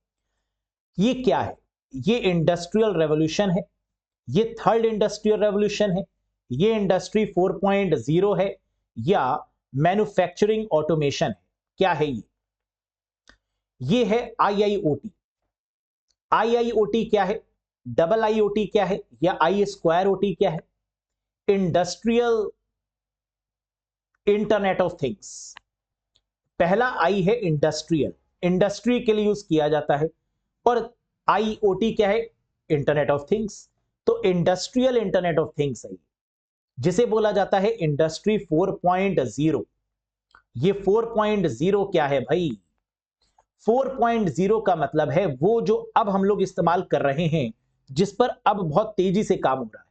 [SPEAKER 1] ये क्या है? ये इंडस्ट्रियल रेवोल्यूशन है, ये 3rd इंडस्ट्रियल रेवोल्यूशन है, ये इंडस्ट्री 4.0 है, या मैन्युफैक्चरिंग ऑटोमेशन है? क्या है ये है IIoT। IIoT क्या है? डबल IoT क्या है, या I2OT क्या है? Industrial internet of things. पहला I है इंडस्ट्रियल, इंडस्ट्री के लिए यूज किया जाता है, और IoT क्या है? Internet of things. तो इंडस्ट्रियल इंटरनेट ऑफ थिंग्स है, जिसे बोला जाता है इंडस्ट्री 4.0। ये 4.0 क्या है भाई? 4.0 का मतलब है वो जो अब हम लोग इस्तेमाल कर रहे हैं, जिस पर अब बहुत तेजी से काम हो रहा है,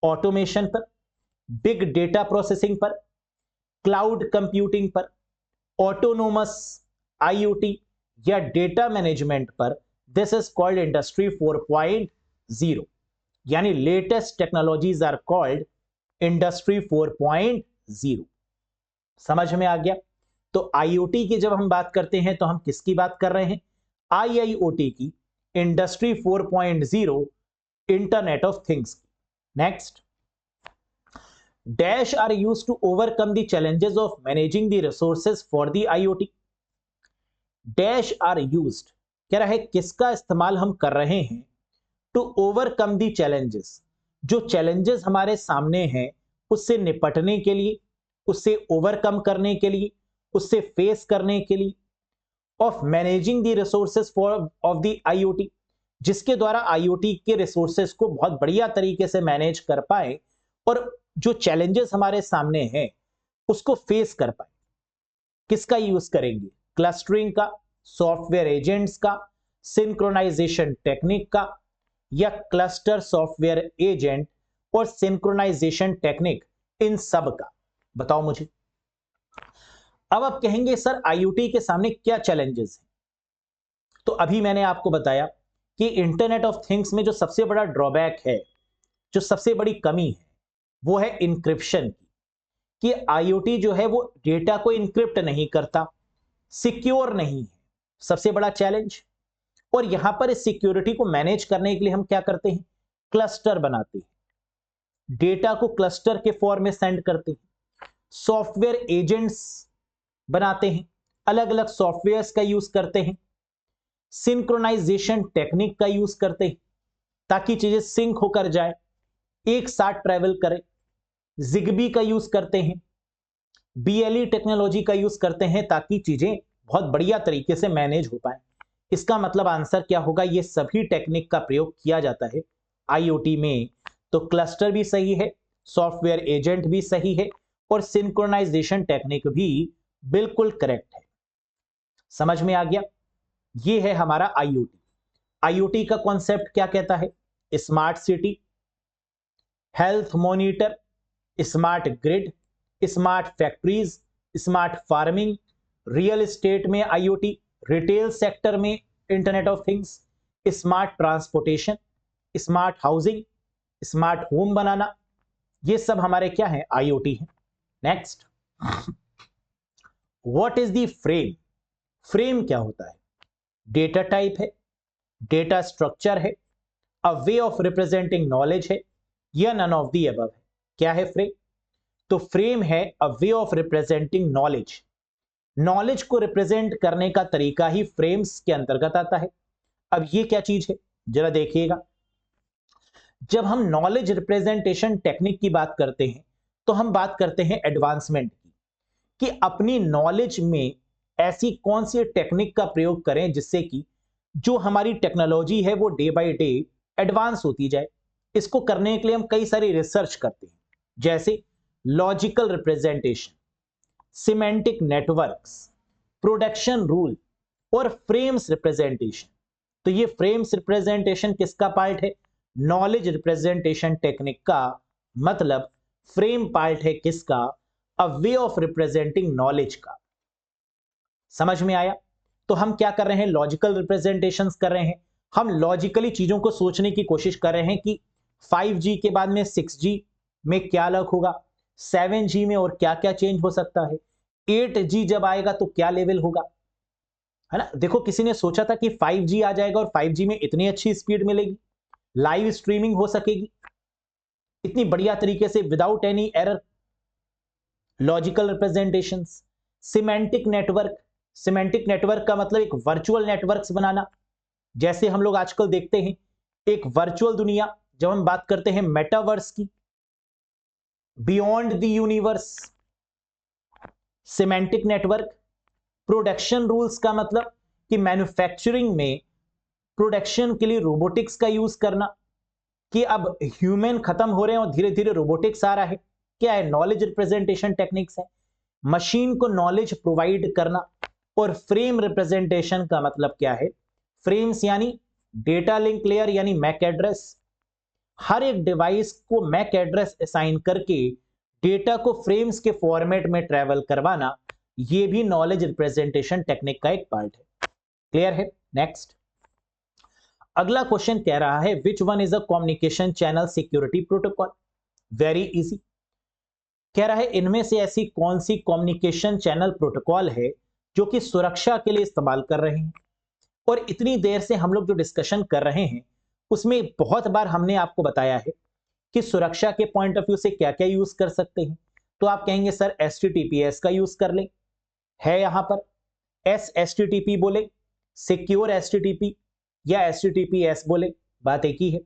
[SPEAKER 1] ऑटोमेशन पर, बिग डेटा प्रोसेसिंग पर, क्लाउड कंप्यूटिंग पर, ऑटोनोमस IoT या डेटा मैनेजमेंट पर। दिस इज कॉल्ड इंडस्ट्री 4.0, यानी latest technologies are called industry 4.0। समझ में आ गया? तो IoT की जब हम बात करते हैं तो हम किसकी बात कर रहे हैं? IIoT की, इंडस्ट्री 4.0, इंटरनेट ऑफ थिंग्स की। Next, dash are used to overcome the challenges of managing the resources for the IoT. Dash are used कह रहा है किसका इस्तेमाल हम कर रहे हैं टू ओवरकम दी चैलेंजेस, जो चैलेंजेस हमारे सामने हैं उससे निपटने के लिए, उससे ओवरकम करने के लिए, उससे फेस करने के लिए, of managing the resources for of the IoT, जिसके द्वारा आईओटी के रिसोर्सेज को बहुत बढ़िया तरीके से मैनेज कर पाए और जो चैलेंजेस हमारे सामने हैं उसको फेस कर पाए। किसका यूज करेंगे? क्लस्टरिंग का, सॉफ्टवेयर एजेंट्स का, सिंक्रोनाइजेशन टेक्निक का, या क्लस्टर सॉफ्टवेयर एजेंट और सिंक्रोनाइजेशन टेक्निक, इन सब का? बताओ मुझे। अब आप कहेंगे सर आईओटी के सामने क्या चैलेंजेस हैं? तो अभी मैंने आपको बताया कि इंटरनेट ऑफ थिंग्स में जो सबसे बड़ा ड्रॉबैक है, जो सबसे बड़ी कमी है, वो है इंक्रिप्शन की, कि आईओटी जो है वो डेटा को इंक्रिप्ट नहीं करता, सिक्योर नहीं है, सबसे बड़ा चैलेंज। और यहां पर इस सिक्योरिटी को मैनेज करने के लिए हम क्या करते हैं? क्लस्टर बनाते हैं, डेटा को क्लस्टर के फॉर्म में सेंड करते हैं, सॉफ्टवेयर एजेंट्स बनाते हैं, अलग अलग सॉफ्टवेयर्स का यूज करते हैं, सिंक्रोनाइजेशन टेक्निक का यूज करते हैं ताकि चीजें सिंक होकर जाए, एक साथ ट्रेवल करें, जिगबी का यूज करते हैं, बीएलई टेक्नोलॉजी का यूज करते हैं ताकि चीजें बहुत बढ़िया तरीके से मैनेज हो पाए। इसका मतलब आंसर क्या होगा? ये सभी टेक्निक का प्रयोग किया जाता है आईओटी में। तो क्लस्टर भी सही है, सॉफ्टवेयर एजेंट भी सही है और सिंक्रोनाइजेशन टेक्निक भी बिल्कुल करेक्ट है। समझ में आ गया? ये है हमारा आईओटी। आईओटी का कॉन्सेप्ट क्या कहता है? Smart city, health monitor, smart grid, smart factories, smart farming, real estate में आईओटी, रिटेल सेक्टर में internet of things, smart transportation, smart housing, smart home बनाना, ये सब हमारे क्या है? आईओटी है। Next, what is the frame? Frame क्या होता है? डेटा टाइप है, डेटा स्ट्रक्चर है, a way of representing knowledge है, या नन ऑफ द अबव है? क्या है फ्रेम? तो फ्रेम है a way of representing knowledge. Knowledge को रिप्रेजेंट करने का तरीका ही फ्रेम्स के अंतर्गत आता है। अब ये क्या चीज है जरा देखिएगा। जब हम नॉलेज रिप्रेजेंटेशन टेक्निक की बात करते हैं तो हम बात करते हैं एडवांसमेंट की, कि अपनी नॉलेज में ऐसी कौन सी टेक्निक का प्रयोग करें जिससे कि जो हमारी टेक्नोलॉजी है वो डे बाय डे एडवांस होती जाए। इसको करने के लिए हम कई सारी रिसर्च करते हैं, जैसे logical representation, semantic networks, production rule और फ्रेम्स रिप्रेजेंटेशन। तो ये फ्रेम्स रिप्रेजेंटेशन किसका पार्ट है? नॉलेज रिप्रेजेंटेशन टेक्निक का। मतलब फ्रेम पार्ट है किसका? अ वे ऑफ रिप्रेजेंटिंग नॉलेज का। समझ में आया? तो हम क्या कर रहे हैं? लॉजिकल रिप्रेजेंटेशंस कर रहे हैं। हम लॉजिकली चीजों को सोचने की कोशिश कर रहे हैं कि 5G के बाद में 6G में क्या अलग होगा, 7G में और क्या क्या चेंज हो सकता है, 8G जब आएगा तो क्या लेवल होगा, है ना। देखो किसी ने सोचा था कि 5G आ जाएगा और 5G में इतनी अच्छी स्पीड मिलेगी, लाइव स्ट्रीमिंग हो सकेगी इतनी बढ़िया तरीके से without any error. Logical representations, semantic network. Semantic network का मतलब एक वर्चुअल नेटवर्क्स बनाना, जैसे हम लोग आजकल देखते हैं एक वर्चुअल दुनिया, जब हम बात करते हैं मेटावर्स की, beyond the universe. Semantic network. Production rules का मतलब कि मैन्युफैक्चरिंग में प्रोडक्शन के लिए रोबोटिक्स का यूज करना, कि अब ह्यूमन खत्म हो रहे हैं और धीरे धीरे रोबोटिक्स आ रहा है। क्या है? नॉलेज रिप्रेजेंटेशन टेक्निक्स है। मशीन को नॉलेज प्रोवाइड करना। और फ्रेम रिप्रेजेंटेशन का मतलब क्या है? फ्रेम्स यानी डेटा लिंक लेयर यानी मैक एड्रेस। हर एक डिवाइस को मैक एड्रेस असाइन करके डेटा को फ्रेम्स के फॉर्मेट में ट्रेवल करवाना, यह भी नॉलेज रिप्रेजेंटेशन टेक्निक का एक पार्ट है। क्लियर है? नेक्स्ट, अगला क्वेश्चन कह रहा है which one is a communication channel security protocol? Very easy. कह रहा है इनमें से ऐसी कौन सी कम्युनिकेशन चैनल प्रोटोकॉल है जो कि सुरक्षा के लिए इस्तेमाल कर रहे हैं। और इतनी देर से हम लोग जो डिस्कशन कर रहे हैं उसमें बहुत बार हमने आपको बताया है कि सुरक्षा के पॉइंट ऑफ व्यू से क्या क्या यूज कर सकते हैं, तो आप कहेंगे सर HTTPS का यूज कर ले, है यहां पर SHTTP बोले, सिक्योर HTTP या HTTPS बोले, बात एक ही है।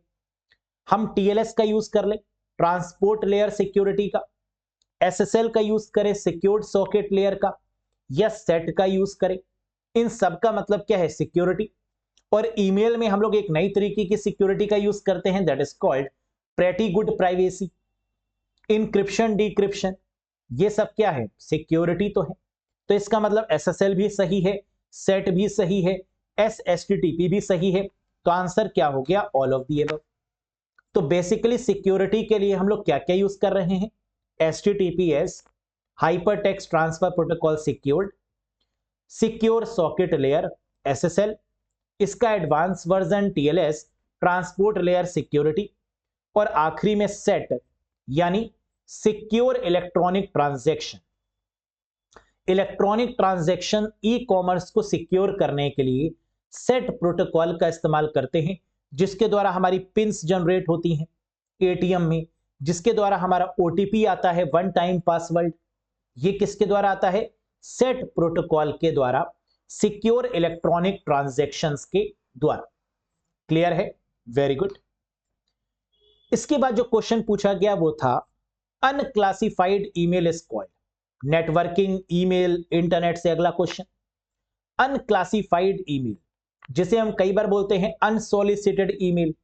[SPEAKER 1] हम TLS का यूज कर ले, ट्रांसपोर्ट लेयर सिक्योरिटी का, SSL का यूज करें सिक्योर्ड सॉकेट लेयर का, या सेट का यूज करें। इन सब का मतलब क्या है, सिक्योरिटी। और ईमेल में हम लोग एक नई तरीके की सिक्योरिटी का यूज करते हैं, that is called pretty good privacy, encryption decryption, ये सब क्या है, सिक्योरिटी तो है। तो इसका मतलब SSL भी सही है, सेट भी सही है, SHTTP भी सही है। तो आंसर क्या हो गया, ऑल ऑफ द अबव। तो बेसिकली सिक्योरिटी के लिए हम लोग क्या क्या यूज कर रहे हैं, HTTPS hyper text transfer protocol secured, secure socket layer SSL, इसका advance version TLS transport layer security, और आखिरी में सेट यानी secure electronic transaction. Electronic transaction e commerce को सिक्योर करने के लिए सेट प्रोटोकॉल का इस्तेमाल करते हैं, जिसके द्वारा हमारी पिन्स जनरेट होती हैं ATM में, जिसके द्वारा हमारा OTP आता है, वन टाइम पासवर्ड। ये किसके द्वारा आता है, सेट प्रोटोकॉल के द्वारा, सिक्योर इलेक्ट्रॉनिक ट्रांजैक्शंस के द्वारा। क्लियर है, वेरी गुड। इसके बाद जो क्वेश्चन पूछा गया वो था unclassified email is called, networking email internet से अगला क्वेश्चन। अनक्लासिफाइड ईमेल, जिसे हम कई बार बोलते हैं अनसॉलिसिटेड ईमेल,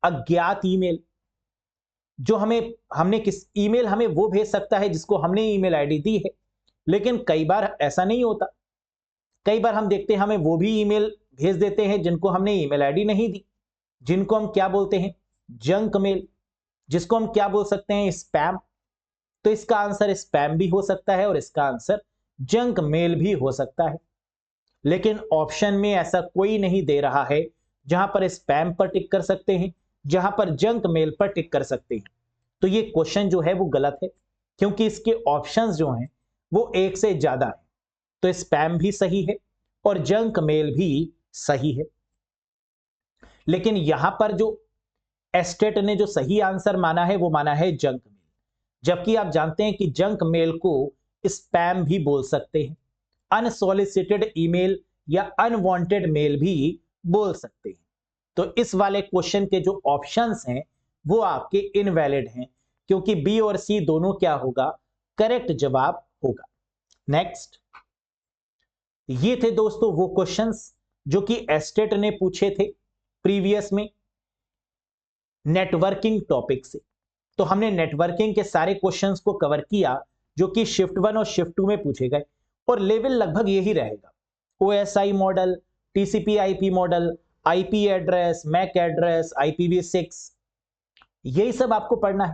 [SPEAKER 1] अज्ञात ईमेल, जो हमने किस ईमेल हमें वो भेज सकता है जिसको हमने ईमेल आईडी दी है, लेकिन कई बार ऐसा नहीं होता। कई बार हम देखते हैं हमें वो भी ईमेल भेज देते हैं जिनको हमने ईमेल आईडी नहीं दी, जिनको हम क्या बोलते हैं, जंक मेल, जिसको हम क्या बोल सकते हैं, स्पैम। तो इसका आंसर स्पैम भी हो सकता है और इसका आंसर जंक मेल भी हो सकता है। लेकिन ऑप्शन में ऐसा कोई नहीं दे रहा है जहां पर स्पैम पर टिक कर सकते हैं, जहां पर जंक मेल पर टिक कर सकते हैं। तो ये क्वेश्चन जो है वो गलत है, क्योंकि इसके ऑप्शंस जो हैं वो एक से ज्यादा है। तो स्पैम भी सही है और जंक मेल भी सही है। लेकिन यहां पर जो एस्टेट ने जो सही आंसर माना है वो माना है जंक मेल, जबकि आप जानते हैं कि जंक मेल को स्पैम भी बोल सकते हैं, अनसॉलिसिटेड ईमेल या अनवांटेड मेल भी बोल सकते हैं। तो इस वाले क्वेश्चन के जो ऑप्शंस हैं वो आपके इनवैलिड हैं, क्योंकि बी और सी दोनों क्या होगा, करेक्ट जवाब होगा। नेक्स्ट, ये थे दोस्तों वो क्वेश्चंस जो कि एस्टेट ने पूछे थे प्रीवियस में नेटवर्किंग टॉपिक से। तो हमने नेटवर्किंग के सारे क्वेश्चंस को कवर किया जो कि शिफ्ट 1 और शिफ्ट 2 में पूछे गए, और लेवल लगभग यही रहेगा। OSI model, TCP/IP model, IP address, MAC address, IPv6, यही सब आपको पढ़ना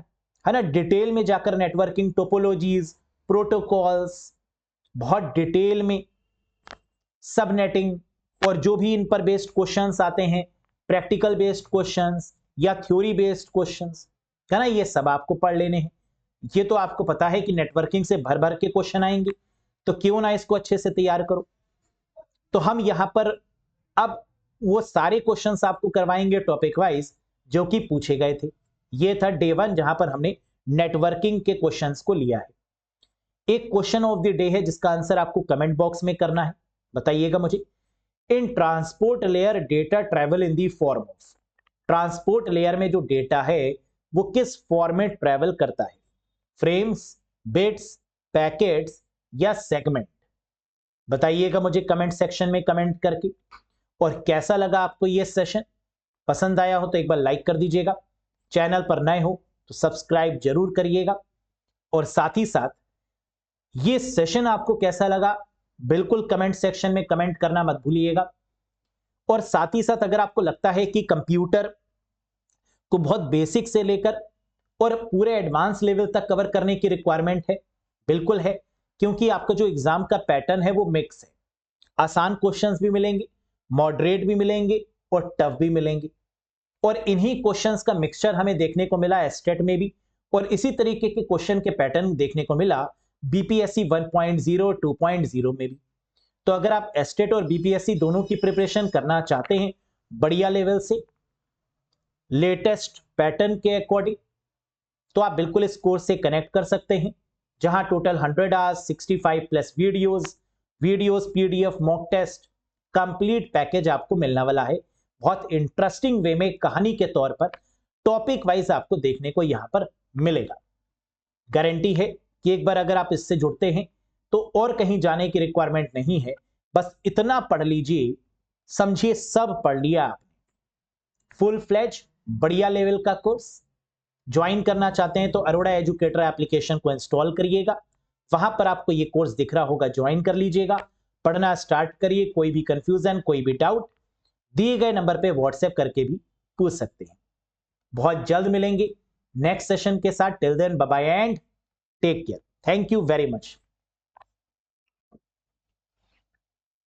[SPEAKER 1] है ना। डिटेल में जाकर नेटवर्किंग टोपोलॉजीज, प्रोटोकॉल्स, बहुत डिटेल में सबनेटिंग, और जो भी इन पर बेस्ड क्वेश्चंस आते हैं, प्रैक्टिकल बेस्ड क्वेश्चंस या थ्योरी बेस्ड क्वेश्चंस, है ना, ये सब आपको पढ़ लेने हैं। ये तो आपको पता है कि नेटवर्किंग से भर भर के क्वेश्चन आएंगे, तो क्यों ना इसको अच्छे से तैयार करो। तो हम यहां पर अब वो सारे क्वेश्चंस आपको करवाएंगे टॉपिक वाइज जो कि पूछे गए थे। ये था डे 1 जहां पर हमने नेटवर्किंग के क्वेश्चंस को लिया है। एक क्वेश्चन ऑफ द डे है जिसका आंसर आपको कमेंट बॉक्स में करना है, बताइएगा मुझे। इन transport layer data travel in the form of, transport layer में जो डेटा है वो किस फॉर्मेट ट्रेवल करता है, फ्रेम्स, बिट्स, पैकेट्स या सेगमेंट। बताइएगा मुझे कमेंट सेक्शन में कमेंट करके। और कैसा लगा आपको ये सेशन, पसंद आया हो तो एक बार लाइक कर दीजिएगा, चैनल पर नए हो तो सब्सक्राइब जरूर करिएगा, और साथ ही साथ ये सेशन आपको कैसा लगा बिल्कुल कमेंट सेक्शन में कमेंट करना मत भूलिएगा। और साथ ही साथ अगर आपको लगता है कि कंप्यूटर को बहुत बेसिक से लेकर और पूरे एडवांस लेवल तक कवर करने की रिक्वायरमेंट है, बिल्कुल है, क्योंकि आपका जो एग्जाम का पैटर्न है वो मिक्स है। आसान क्वेश्चंस भी मिलेंगे, मॉडरेट भी मिलेंगे और टफ भी मिलेंगे, और इन्हीं क्वेश्चंस का मिक्सचर हमें देखने को मिला एस्टेट में भी, और इसी तरीके के क्वेश्चन के पैटर्न देखने को मिला BPSC 1.0 2.0 में भी। तो अगर आप एस्टेट और BPSC दोनों की प्रिपरेशन करना चाहते हैं बढ़िया लेवल से, लेटेस्ट पैटर्न के अकॉर्डिंग, तो आप बिल्कुल इस कोर्स से कनेक्ट कर सकते हैं, जहां total 100 hours, 65 plus videos, PDF, mock test, complete package आपको मिलने वाला है। बहुत इंटरेस्टिंग वे में कहानी के तौर पर टॉपिक वाइज आपको देखने को यहां पर मिलेगा। गारंटी है कि एक बार अगर आप इससे जुड़ते हैं तो और कहीं जाने की रिक्वायरमेंट नहीं है, बस इतना पढ़ लीजिए, समझिए सब पढ़ लिया आपने। फुल फ्लेज बढ़िया लेवल का कोर्स ज्वाइन करना चाहते हैं तो अरोड़ा एजुकेटर एप्लीकेशन को इंस्टॉल करिएगा, वहां पर आपको ये कोर्स दिख रहा होगा, ज्वाइन कर लीजिएगा, पढ़ना स्टार्ट करिए। कोई भी कंफ्यूजन, कोई भी डाउट दिए गए नंबर पे व्हाट्सएप करके भी पूछ सकते हैं। बहुत जल्द मिलेंगे नेक्स्ट सेशन के साथ। Till then bye bye and take care. Thank you very much.